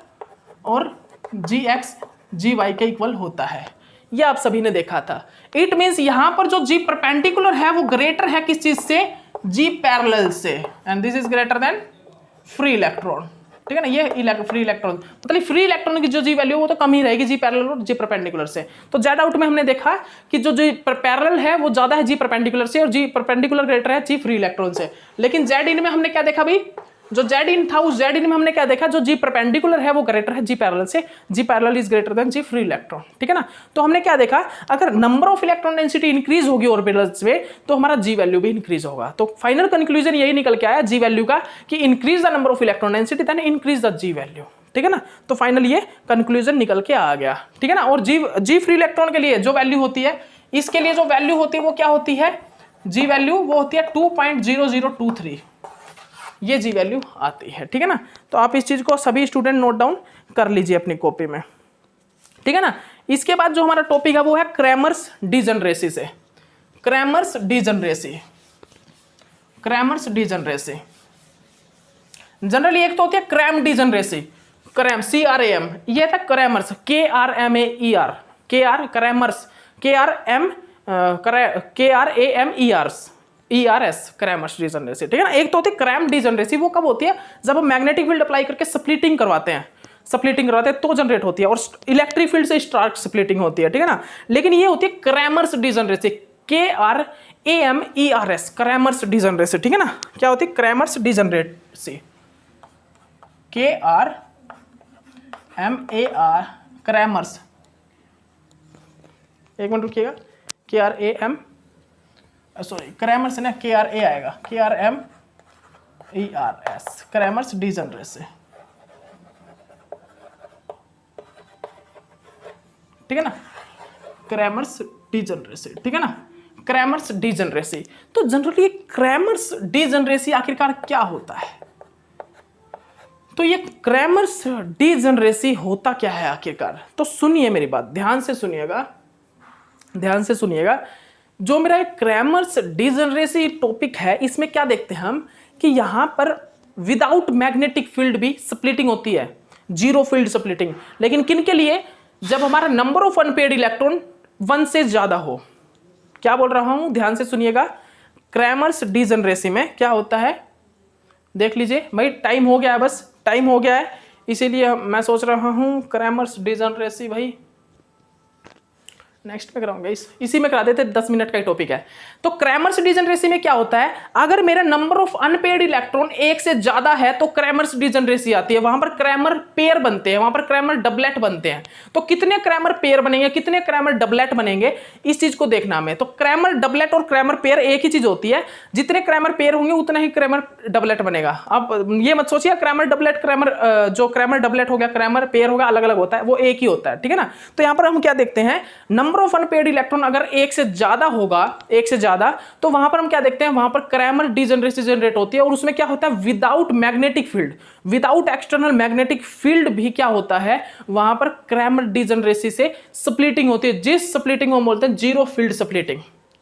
और जी एक्स जी वाई के इक्वल होता है। ये आप सभी ने देखा था। इट मींस यहां पर जो जी परपेंडिकुलर है वो ग्रेटर है किस चीज से, जी पैरेलल से, and this is greater then free electron, ठीक है ना। ये फ्री इलेक्ट्रॉन मतलब फ्री इलेक्ट्रॉन की जो जी वैल्यू वो तो कम ही रहेगी जी पैरेलल और जी परपेंडिकुलर से। तो जेड आउट में हमने देखा कि जो जी पैरेलल है वो ज्यादा है जी परपेंडिकुलर से, और जी परपेंडिकुलर ग्रेटर है जी फ्री इलेक्ट्रॉन से। लेकिन जेड इन में हमने क्या देखा भाई, जो जेड इन था उस जेड इन में हमने क्या देखा, जो जी परपेंडिकुलर है वो ग्रेटर है जी पैरेलल से, g parallel is greater than g free electron, ठीक है ना। तो हमने क्या देखा, अगर number of electron density increase होगी ऑर्बिटल्स में तो हमारा जी वैल्यू भी इंक्रीज होगा। तो फाइनल कंक्लूजन यही निकल के आया जी वैल्यू का कि increase the number of electron density then increase the G value, ठीक है ना। तो फाइनल ये कंक्लूजन निकल के आ गया, ठीक है ना। और जी फ्री इलेक्ट्रॉन के लिए जो वैल्यू होती है, इसके लिए जो वैल्यू होती है वो क्या होती है, जी वैल्यू वो होती है 2.0023, ये जी वैल्यू आती है, ठीक है ना। तो आप इस चीज को सभी स्टूडेंट नोट डाउन कर लीजिए अपनी कॉपी में, ठीक है ना। इसके बाद जो हमारा टॉपिक है वो है क्रैमर्स डिजनरेसी से, क्रैमर्स डिजनरेसी। जनरली एक तो होती है क्रैम डिजनरेसी, क्रैम CRAM, ये था Cramer's KRMAER, Cramer's KRAMERS Cramer's degeneracy, ठीक है ना। एक तो होती है क्रैम डिजनरेसी, वो कब होती है, जब हम मैग्नेटिक फील्ड अप्लाई करके स्प्लिटिंग करवाते हैं, स्प्लिटिंग करवाते हैं तो जनरेट होती है, और इलेक्ट्रिक फील्ड से स्टार्क स्प्लिटिंग होती है, ठीक है ना। लेकिन ये होती है Cramer's degeneracy, KRAMERS, Cramer's degeneracy, ठीक है ना। क्या होती है क्रैमर्स डिजनरेसी, KRMAR, क्रैमर्स, एक मिनट रुकिएगा, KRAM सॉरी क्रैमर्स ना, KRA आएगा, KRMERS, क्रैमर्स डिजनरेसी, ठीक है ना, क्रैमर्स डिजनरेसी, ठीक है ना, क्रैमर्स डिजनरेसी। तो जनरली क्रैमर्स डिजनरेसी आखिरकार क्या होता है? तो ये क्रैमर्स डिजनरेसी होता क्या है आखिरकार? तो सुनिए मेरी बात, ध्यान से सुनिएगा, ध्यान से सुनिएगा। जो मेरा एक क्रैमर्स डिजनरेसी टॉपिक है, इसमें क्या देखते हैं हम कि यहां पर विदाउट मैग्नेटिक फील्ड भी स्प्लिटिंग होती है, जीरो फील्ड स्प्लिटिंग। लेकिन किन के लिए? जब हमारा नंबर ऑफ अनपेयर्ड इलेक्ट्रॉन 1 से ज्यादा हो। क्या बोल रहा हूं, ध्यान से सुनिएगा। क्रैमर्स डिजनरेसी में क्या होता है, देख लीजिए भाई, टाइम हो गया है, बस टाइम हो गया है, इसीलिए मैं सोच रहा हूं क्रैमर्स डिजनरेसी भाई नेक्स्ट में कराऊंगा, इसी में करा देते, 10 मिनट का ही टॉपिक है। तो क्रैमर्स डिजनरेसी में क्या होता है, अगर मेरा नंबर ऑफ अनपेयर्ड इलेक्ट्रॉन 1 से ज्यादा है तो क्रैमर्स डिजनरेसी आती है, वहां पर क्रैमर पेयर बनते हैं, वहां पर क्रैमर डबलेट बनते हैं। तो कितने क्रैमर पेयर बनेंगे, कितने क्रैमर डबलेट बनेंगे, इस चीज को देखना हमें। तो क्रैमर डबलेट और क्रैमर पेयर एक ही चीज होती है, जितने क्रैमर पेयर होंगे उतना ही क्रैमर डबलेट बनेगा। अब ये मत सोचिए क्रैमर डबलेट, जो क्रैमर डबलेट हो गया, क्रैमर पेयर होगा, अलग अलग होता है, वो एक ही होता है, ठीक है ना। तो यहां पर हम क्या देखते हैं, नंबर ऑफ अनपेयर्ड इलेक्ट्रॉन अगर 1 से ज्यादा होगा, 1 से ज्यादा, तो वहां पर हम क्या देखते हैं, वहां पर क्रैमर डिजनरेसी जनरेट होती है। और उसमें क्या होता है, without magnetic field, without external magnetic field भी क्या होता है, वहां पर क्रैमर डिजनरेसी से स्प्लिटिंग होती है, जिस स्प्लिटिंग को बोलते हैं जीरो फील्ड स्प्लिटिंग।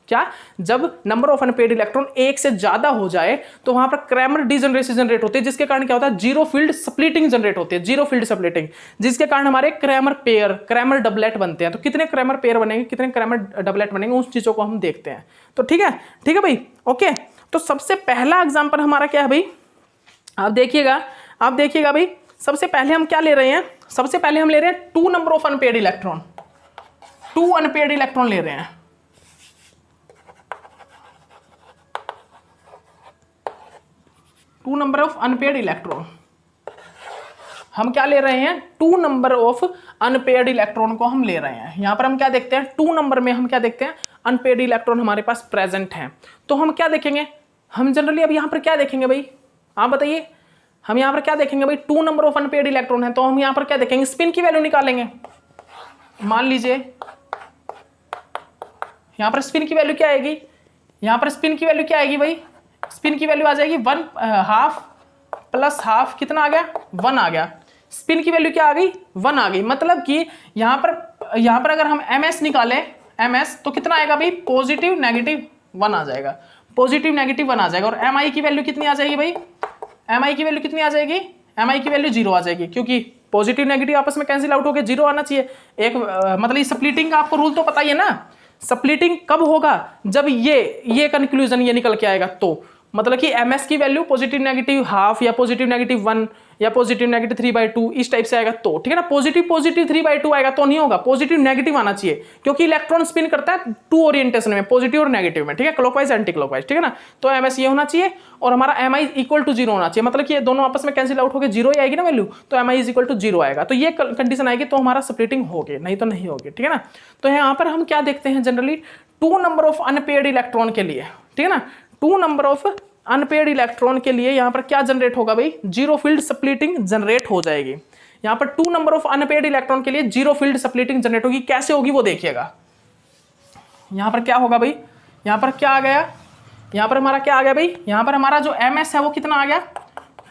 क्या? जब नंबर ऑफ अनपेयर्ड इलेक्ट्रॉन 1 से ज्यादा हो जाए तो वहां पर क्रैमर डिजनरेसी जनरेट होती है, जिसके कारण क्या होता है, जीरो फील्ड स्प्लिटिंग जनरेट होती है, जीरो फील्ड स्प्लिटिंग, जिसके कारण हमारे क्रैमर पेयर, क्रैमर डबलेट बनते हैं। तो कितने क्रैमर पेयर बनेंगे, कितने क्रैमर डबलेट बनेंगे, उस चीजों को हम देखते हैं। तो ठीक है भाई, ओके। तो सबसे पहला एग्जाम्पल हमारा क्या है भाई, आप देखिएगा भाई, सबसे पहले हम क्या ले रहे हैं, सबसे पहले हम ले रहे हैं 2 number of unpaired electron, 2 unpaired electron ले रहे हैं। 2 नंबर ऑफ अनपेयर्ड इलेक्ट्रॉन, हम क्या ले रहे हैं, 2 नंबर ऑफ अनपेयर्ड इलेक्ट्रॉन को हम ले रहे हैं। यहां पर हम क्या देखते हैं, 2 नंबर में हम क्या देखते हैं, अनपेयर्ड इलेक्ट्रॉन हमारे पास प्रेजेंट हैं। तो हम क्या देखेंगे, हम जनरली अब यहां पर क्या देखेंगे भाई, आप बताइए, हम यहां पर क्या देखेंगे भाई, 2 नंबर ऑफ अनपेयर्ड इलेक्ट्रॉन है, तो हम यहां पर क्या देखेंगे, स्पिन की वैल्यू निकालेंगे। मान लीजिए यहां पर स्पिन की वैल्यू क्या आएगी, यहां पर स्पिन की वैल्यू क्या आएगी भाई, स्पिन की वैल्यू आ जाएगी 1/2 प्लस हाफ, कितना आ गया, 1 आ गया। स्पिन की वैल्यू क्या आ गई, 1 आ गई। मतलब कि यहां पर अगर हम ms निकालें, ms तो कितना आएगा भाई, पॉजिटिव नेगेटिव 1 आ जाएगा, पॉजिटिव नेगेटिव 1 आ जाएगा। और mi की वैल्यू कितनी आ जाएगी भाई, mi की वैल्यू कितनी आ जाएगी, mi की वैल्यू 0 आ जाएगी, क्योंकि पॉजिटिव नेगेटिव आपस में कैंसिल आउट हो गए, 0 आना चाहिए। एक मतलब ये स्प्लिटिंग का आपको रूल तो पता ही है ना, स्प्लिटिंग कब होगा, जब ये कंक्लूजन ये निकल के आएगा। तो मतलब कि ms की वैल्यू पॉजिटिव नेगेटिव हाफ या पॉजिटिव नेगेटिव 1 या पॉजिटिव नेगेटिव 3/2 इस टाइप से आएगा, तो ठीक है ना। पॉजिटिव 3/2 आएगा तो नहीं होगा, पॉजिटिव नेगेटिव आना चाहिए, क्योंकि इलेक्ट्रॉन स्पिन करता है 2 ओरिएंटेशन में, पॉजिटिव और नेगेटिव में, ठीक है, क्लॉकवाइज एंटी क्लॉकवाइज, ठीक है ना। तो ms ये होना चाहिए और हमारा mi इक्वल टू 0 होना चाहिए, मतलब कि ये दोनों आपस में कैंसिल आउट होकर 0 ही आएगी ना वैल्यू, तो mi इज इक्वल टू 0 आएगा। तो ये कंडीशन आएगी तो हमारा स्प्लिटिंग होगी, नहीं तो नहीं होगी, ठीक है ना। तो यहाँ पर हम क्या देखते हैं, generally 2 number of unpaired electron के लिए, ठीक है ना, 2 नंबर ऑफ अनपेयर्ड इलेक्ट्रॉन के लिए यहां पर क्या जनरेट होगा भाई, जीरो फील्ड स्प्लिटिंग जनरेट हो जाएगी। यहां पर 2 नंबर ऑफ अनपेयर्ड इलेक्ट्रॉन के लिए जीरो फील्ड स्प्लिटिंग जनरेट होगी। कैसे होगी वो देखिएगा। यहां पर क्या होगा भाई, यहां पर क्या आ गया, यहां पर हमारा क्या आ गया भाई, यहां पर हमारा जो ms है वो कितना आ गया,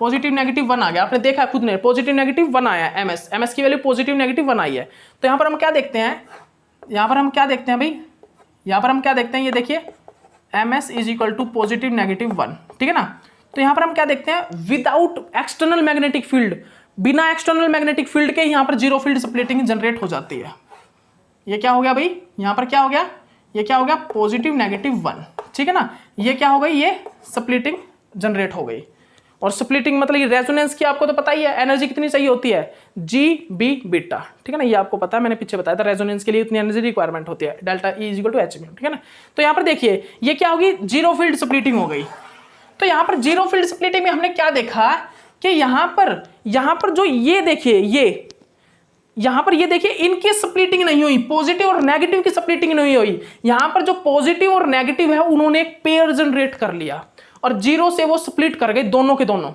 पॉजिटिव नेगेटिव 1 आ गया। आपने देखा खुद ने, पॉजिटिव नेगेटिव 1 आया, ms की वैल्यू पॉजिटिव नेगेटिव 1 आई है। तो यहां पर हम क्या देखते हैं, यहां पर हम क्या देखते हैं भाई, यहां पर हम क्या देखते हैं, ये देखिए ms is equal to positive negative 1, ठीक है ना। तो यहां पर हम क्या देखते हैं, विदाउट एक्सटर्नल मैग्नेटिक फील्ड, बिना एक्सटर्नल मैग्नेटिक फील्ड के यहां पर जीरो फील्ड स्प्लिटिंग जनरेट हो जाती है। ये क्या हो गया भाई, यहां पर क्या हो गया, ये क्या हो गया, पॉजिटिव नेगेटिव 1, ठीक है ना। ये क्या हो गई, ये स्प्लिटिंग जनरेट हो गई। और स्प्लिटिंग मतलब ये रेजोनेंस की आपको तो पता ही है, एनर्जी कितनी चाहिए होती है, जी बी बीटा, ठीक है ना, ये आपको पता है, मैंने पीछे बताया था, रेजोनेंस के लिए इतनी एनर्जी रिक्वायरमेंट होती है, delta E is equal to H mu, ठीक है ना। तो यहाँ पर देखिए ये क्या होगी, जीरो फील्ड स्प्लिटिंग हो गई। तो यहाँ पर जीरो फील्ड स्प्लिटिंग में हमने क्या देखा कि यहाँ पर जो ये देखिए, यहां पर ये देखिए इनकी स्प्लिटिंग नहीं हुई, पॉजिटिव और नेगेटिव की स्प्लिटिंग नहीं हुई। यहां पर जो पॉजिटिव और नेगेटिव है उन्होंने एक पेयर जनरेट कर लिया और जीरो से वो स्प्लिट कर गए दोनों के दोनों।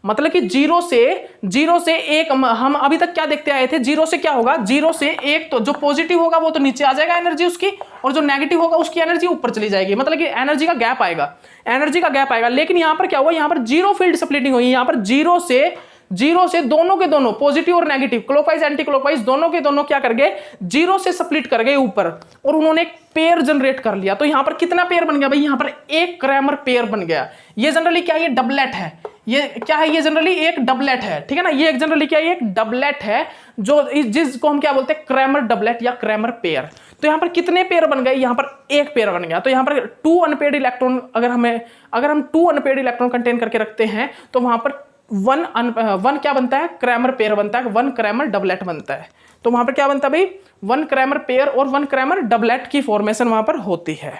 मतलब कि जीरो से एक, हम अभी तक क्या देखते आए थे, जीरो से क्या होगा, जीरो से एक, तो जो पॉजिटिव होगा वो तो नीचे आ जाएगा एनर्जी उसकी, और जो नेगेटिव होगा उसकी एनर्जी ऊपर चली जाएगी, मतलब कि एनर्जी का गैप आएगा। लेकिन यहां पर क्या हुआ, यहां पर जीरो फील्ड स्प्लिटिंग हुई। यहां पर जीरो से दोनों के दोनों पॉजिटिव और नेगेटिव, क्लॉकवाइज एंटी क्लॉकवाइज, दोनों के दोनों क्या कर गए, जीरो से स्प्लिट कर गए ऊपर, और उन्होंने एक पेयर जनरेट कर लिया। तो यहां पर कितना पेयर बन गया भाई, यहां पर एक क्रैमर पेयर बन गया। ये जनरली क्या है, ये डबलेट है, ये क्या है, ये जनरली एक डबलेट है, ठीक है ना, ये जनरली क्या है, एक डबलेट है, जो जिसको हम क्या बोलते हैं, क्रैमर डबलेट या क्रैमर पेयर। तो यहां पर कितने पेयर बन गए, यहां पर एक पेयर बन गया। तो यहां पर टू अनपेयर्ड इलेक्ट्रॉन, अगर हम टू अनपेयर्ड इलेक्ट्रॉन कंटेन करके रखते हैं तो वहां पर वन क्या बनता है, क्रैमर पेयर बनता है, वन क्रैमर डबलेट बनता है। तो वहां पर क्या बनता है भाई, वन क्रैमर पेयर और वन क्रैमर डबलेट की फॉर्मेशन वहां पर होती है,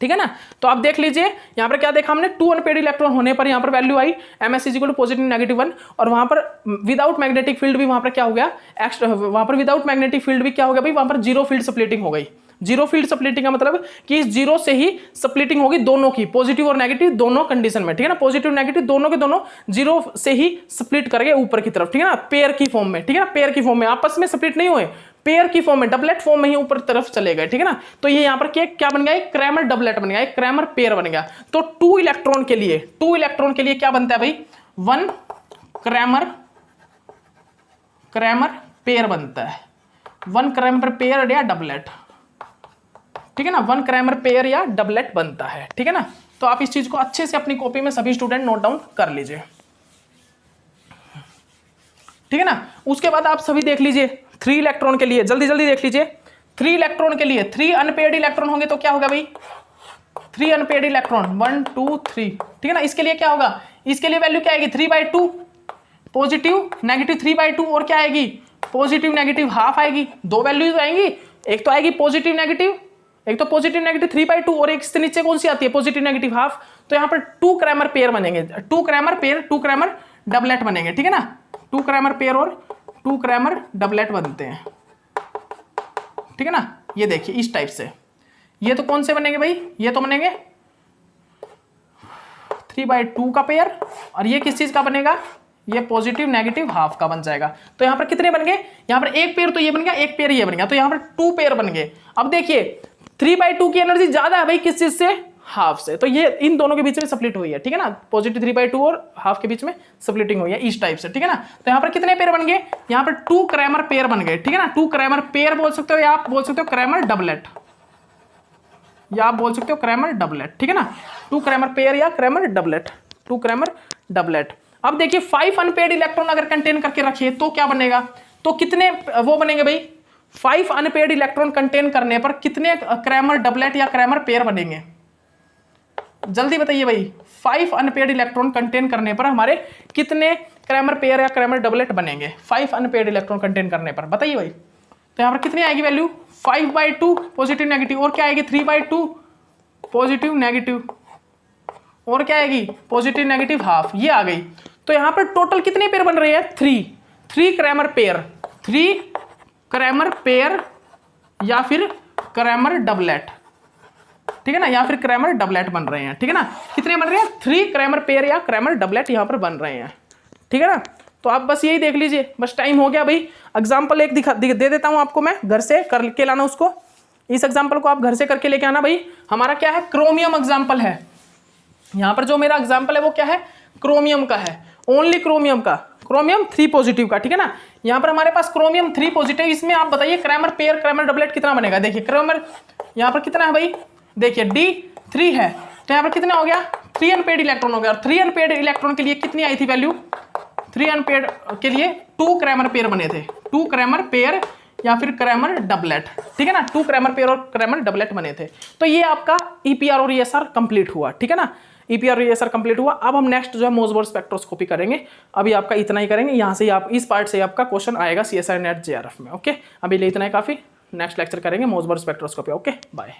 ठीक है ना। तो आप देख लीजिए यहां पर क्या देखा हमने, टू अनपेयर्ड इलेक्ट्रॉन होने पर यहां पर value I ms is equal to positive negative 1, और वहां पर विदाउट मैग्नेटिक फील्ड भी वहां पर क्या हो गया, वहां पर विदाउट मैग्नेटिक फील्ड भी क्या हो गया भाई, वहां पर जीरो फील्ड स्प्लिटिंग हो गई। जीरो फील्ड स्प्लिटिंग का मतलब कि इस जीरो से ही स्प्लिटिंग होगी दोनों की, पॉजिटिव और नेगेटिव दोनों कंडीशन में, ठीक है ना, पॉजिटिव नेगेटिव दोनों के दोनों जीरो से ही स्प्लिट कर गए ऊपर की तरफ, ठीक है ना, पेयर की फॉर्म में, ठीक है ना, पेयर की फॉर्म में, आपस में स्प्लिट नहीं हुए, पेयर की फॉर्म में, डबलेट फॉर्म में ही ऊपर तरफ चले गए, ठीक है ना। तो ये यहां पर क्या बन गया, एक क्रैमर डबलेट बन गया, एक क्रैमर पेयर बन गया। तो टू इलेक्ट्रॉन के लिए क्या बनता है भाई, वन क्रैमर पेयर बनता है, वन क्रैमर पेयर या डबलेट, ठीक है ना, वन क्रैमर पेयर या डबलेट बनता है, ठीक है ना। तो आप इस चीज को अच्छे से अपनी कॉपी में सभी स्टूडेंट नोट डाउन कर लीजिए, ठीक है ना। उसके बाद आप सभी देख लीजिए, थ्री इलेक्ट्रॉन के लिए जल्दी देख लीजिए, थ्री इलेक्ट्रॉन के लिए थ्री अनपेयर्ड इलेक्ट्रॉन होंगे तो क्या होगा भाई, थ्री अनपेयर्ड इलेक्ट्रॉन 1 2 3, ठीक है ना। इसके लिए क्या होगा, इसके लिए वैल्यू क्या आएगी, 3/2 पॉजिटिव नेगेटिव 3/2, और क्या आएगी, पॉजिटिव नेगेटिव हाफ आएगी। दो वैल्यूज आएंगी, एक तो आएगी पॉजिटिव नेगेटिव, एक तो पॉजिटिव नेगेटिव 3/2, और एक से नीचे कौन सी आती है, पॉजिटिव नेगेटिव हाफ। तो यहाँ पर टू क्रैमर पेयर बनेंगे, two Kramer pair, two Kramer doublet बनेंगे, ठीक है ना, टू क्रैमर पेयर और टू क्रैमर डबलेट बनते हैं, ठीक है ना। ये देखिए इस टाइप से, ये तो कौन से बनेंगे भाई, ये तो बनेंगे 3/2 का पेयर, और ये किस चीज का बनेगा, ये पॉजिटिव नेगेटिव हाफ का बन जाएगा। तो यहां पर कितने बन गए, यहां पर एक पेयर तो ये बन गया, एक पेयर ये बन गया, तो यहां पर टू पेयर बन गए। अब देखिए 3/2 की एनर्जी ज्यादा है भाई किस चीज से, हाफ से, तो ये इन दोनों के बीच में स्प्लिट हुई है, ठीक है ना, पॉजिटिव 3/2 और हाफ के बीच में स्प्लिटिंग हुई है इस टाइप से, ठीक है ना। तो यहाँ पर कितने पेयर बन गए, यहाँ पर टू क्रैमर पेयर बन गए, ठीक है ना, टू क्रैमर पेयर बोल सकते हो, या आप बोल सकते हो क्रैमर डबलेट, या आप बोल सकते हो क्रैमर डबलेट, ठीक है ना, टू क्रैमर पेयर या Kramer doublet, two Kramer doublet. अब देखिए 5 अनपेयर्ड इलेक्ट्रॉन अगर कंटेन करके रखिए तो क्या बनेगा, तो कितने वो बनेंगे भाई, 5 अनपेयर्ड इलेक्ट्रॉन कंटेन करने पर कितने क्रैमर डबलेट या क्रैमर पेयर बनेंगे, जल्दी बताइए भाई, 5 अनपेयर्ड इलेक्ट्रॉन कंटेन करने पर हमारे कितने क्रैमर पेयर या क्रैमर डबलेट बनेंगे, 5 अनपेयर्ड इलेक्ट्रॉन कंटेन करने पर, बताइए भाई। तो यहाँ पर कितनी आएगी वैल्यू, 5/2 पॉजिटिव नेगेटिव, और क्या आएगी 3/2 पॉजिटिव नेगेटिव, और क्या आएगी पॉजिटिव नेगेटिव हाफ, ये आ गई। तो यहाँ पर टोटल कितने पेयर बन रहे हैं, 3 क्रैमर पेयर, 3 क्रैमर पेयर या फिर क्रैमर डबलेट, ठीक है ना, या फिर क्रैमर डबलेट बन रहे हैं, ठीक है ना। कितने बन रहे हैं, 3 क्रैमर पेयर या क्रैमर डबलेट यहाँ पर बन रहे हैं, ठीक है ना। तो आप बस यही देख लीजिए, बस टाइम हो गया भाई। एग्जाम्पल एक दे देता हूं आपको मैं, घर से करके लाना उसको, इस एग्जाम्पल को आप घर से करके लेके आना भाई। हमारा क्या है, क्रोमियम एग्जाम्पल है, यहाँ पर जो मेरा एग्जाम्पल है वो क्या है, क्रोमियम का है, ओनली क्रोमियम का, क्रोमियम 3 पॉजिटिव का, ठीक है ना। यहाँ पर हमारे पास क्रोमियम 3 पॉजिटिव, इसमें आप बताइए क्रैमर पेयर क्रैमर डबलेट कितना बनेगा। देखिए क्रैमर यहाँ पर कितना है भाई, देखिए D3 है, तो यहाँ पर कितना हो गया, 3 अनपेयर्ड इलेक्ट्रॉन हो गया, और 3 अनपेयर्ड इलेक्ट्रॉन के लिए कितनी आई थी वैल्यू, 3 अनपेयर्ड के लिए 2 क्रैमर पेयर बने थे, 2 क्रैमर पेयर या फिर क्रैमर डबलेट, ठीक है ना, 2 क्रैमर पेयर और क्रैमर डबलेट बने थे। तो ये आपका EPR और ESR कंप्लीट हुआ, ठीक है ना। ईपीआर रेडियसर कंप्लीट हुआ। अब हम नेक्स्ट जो है मोसबर्ग स्पेक्ट्रोस्कोपी करेंगे। अभी आपका इतना ही करेंगे, यहाँ से आप इस पार्ट से आपका क्वेश्चन आएगा CSIR नेट JRF में। ओके, अभी लिए इतना ही काफ़ी, नेक्स्ट लेक्चर करेंगे मोसबर्ग स्पेक्ट्रोस्कोपी। Okay, bye.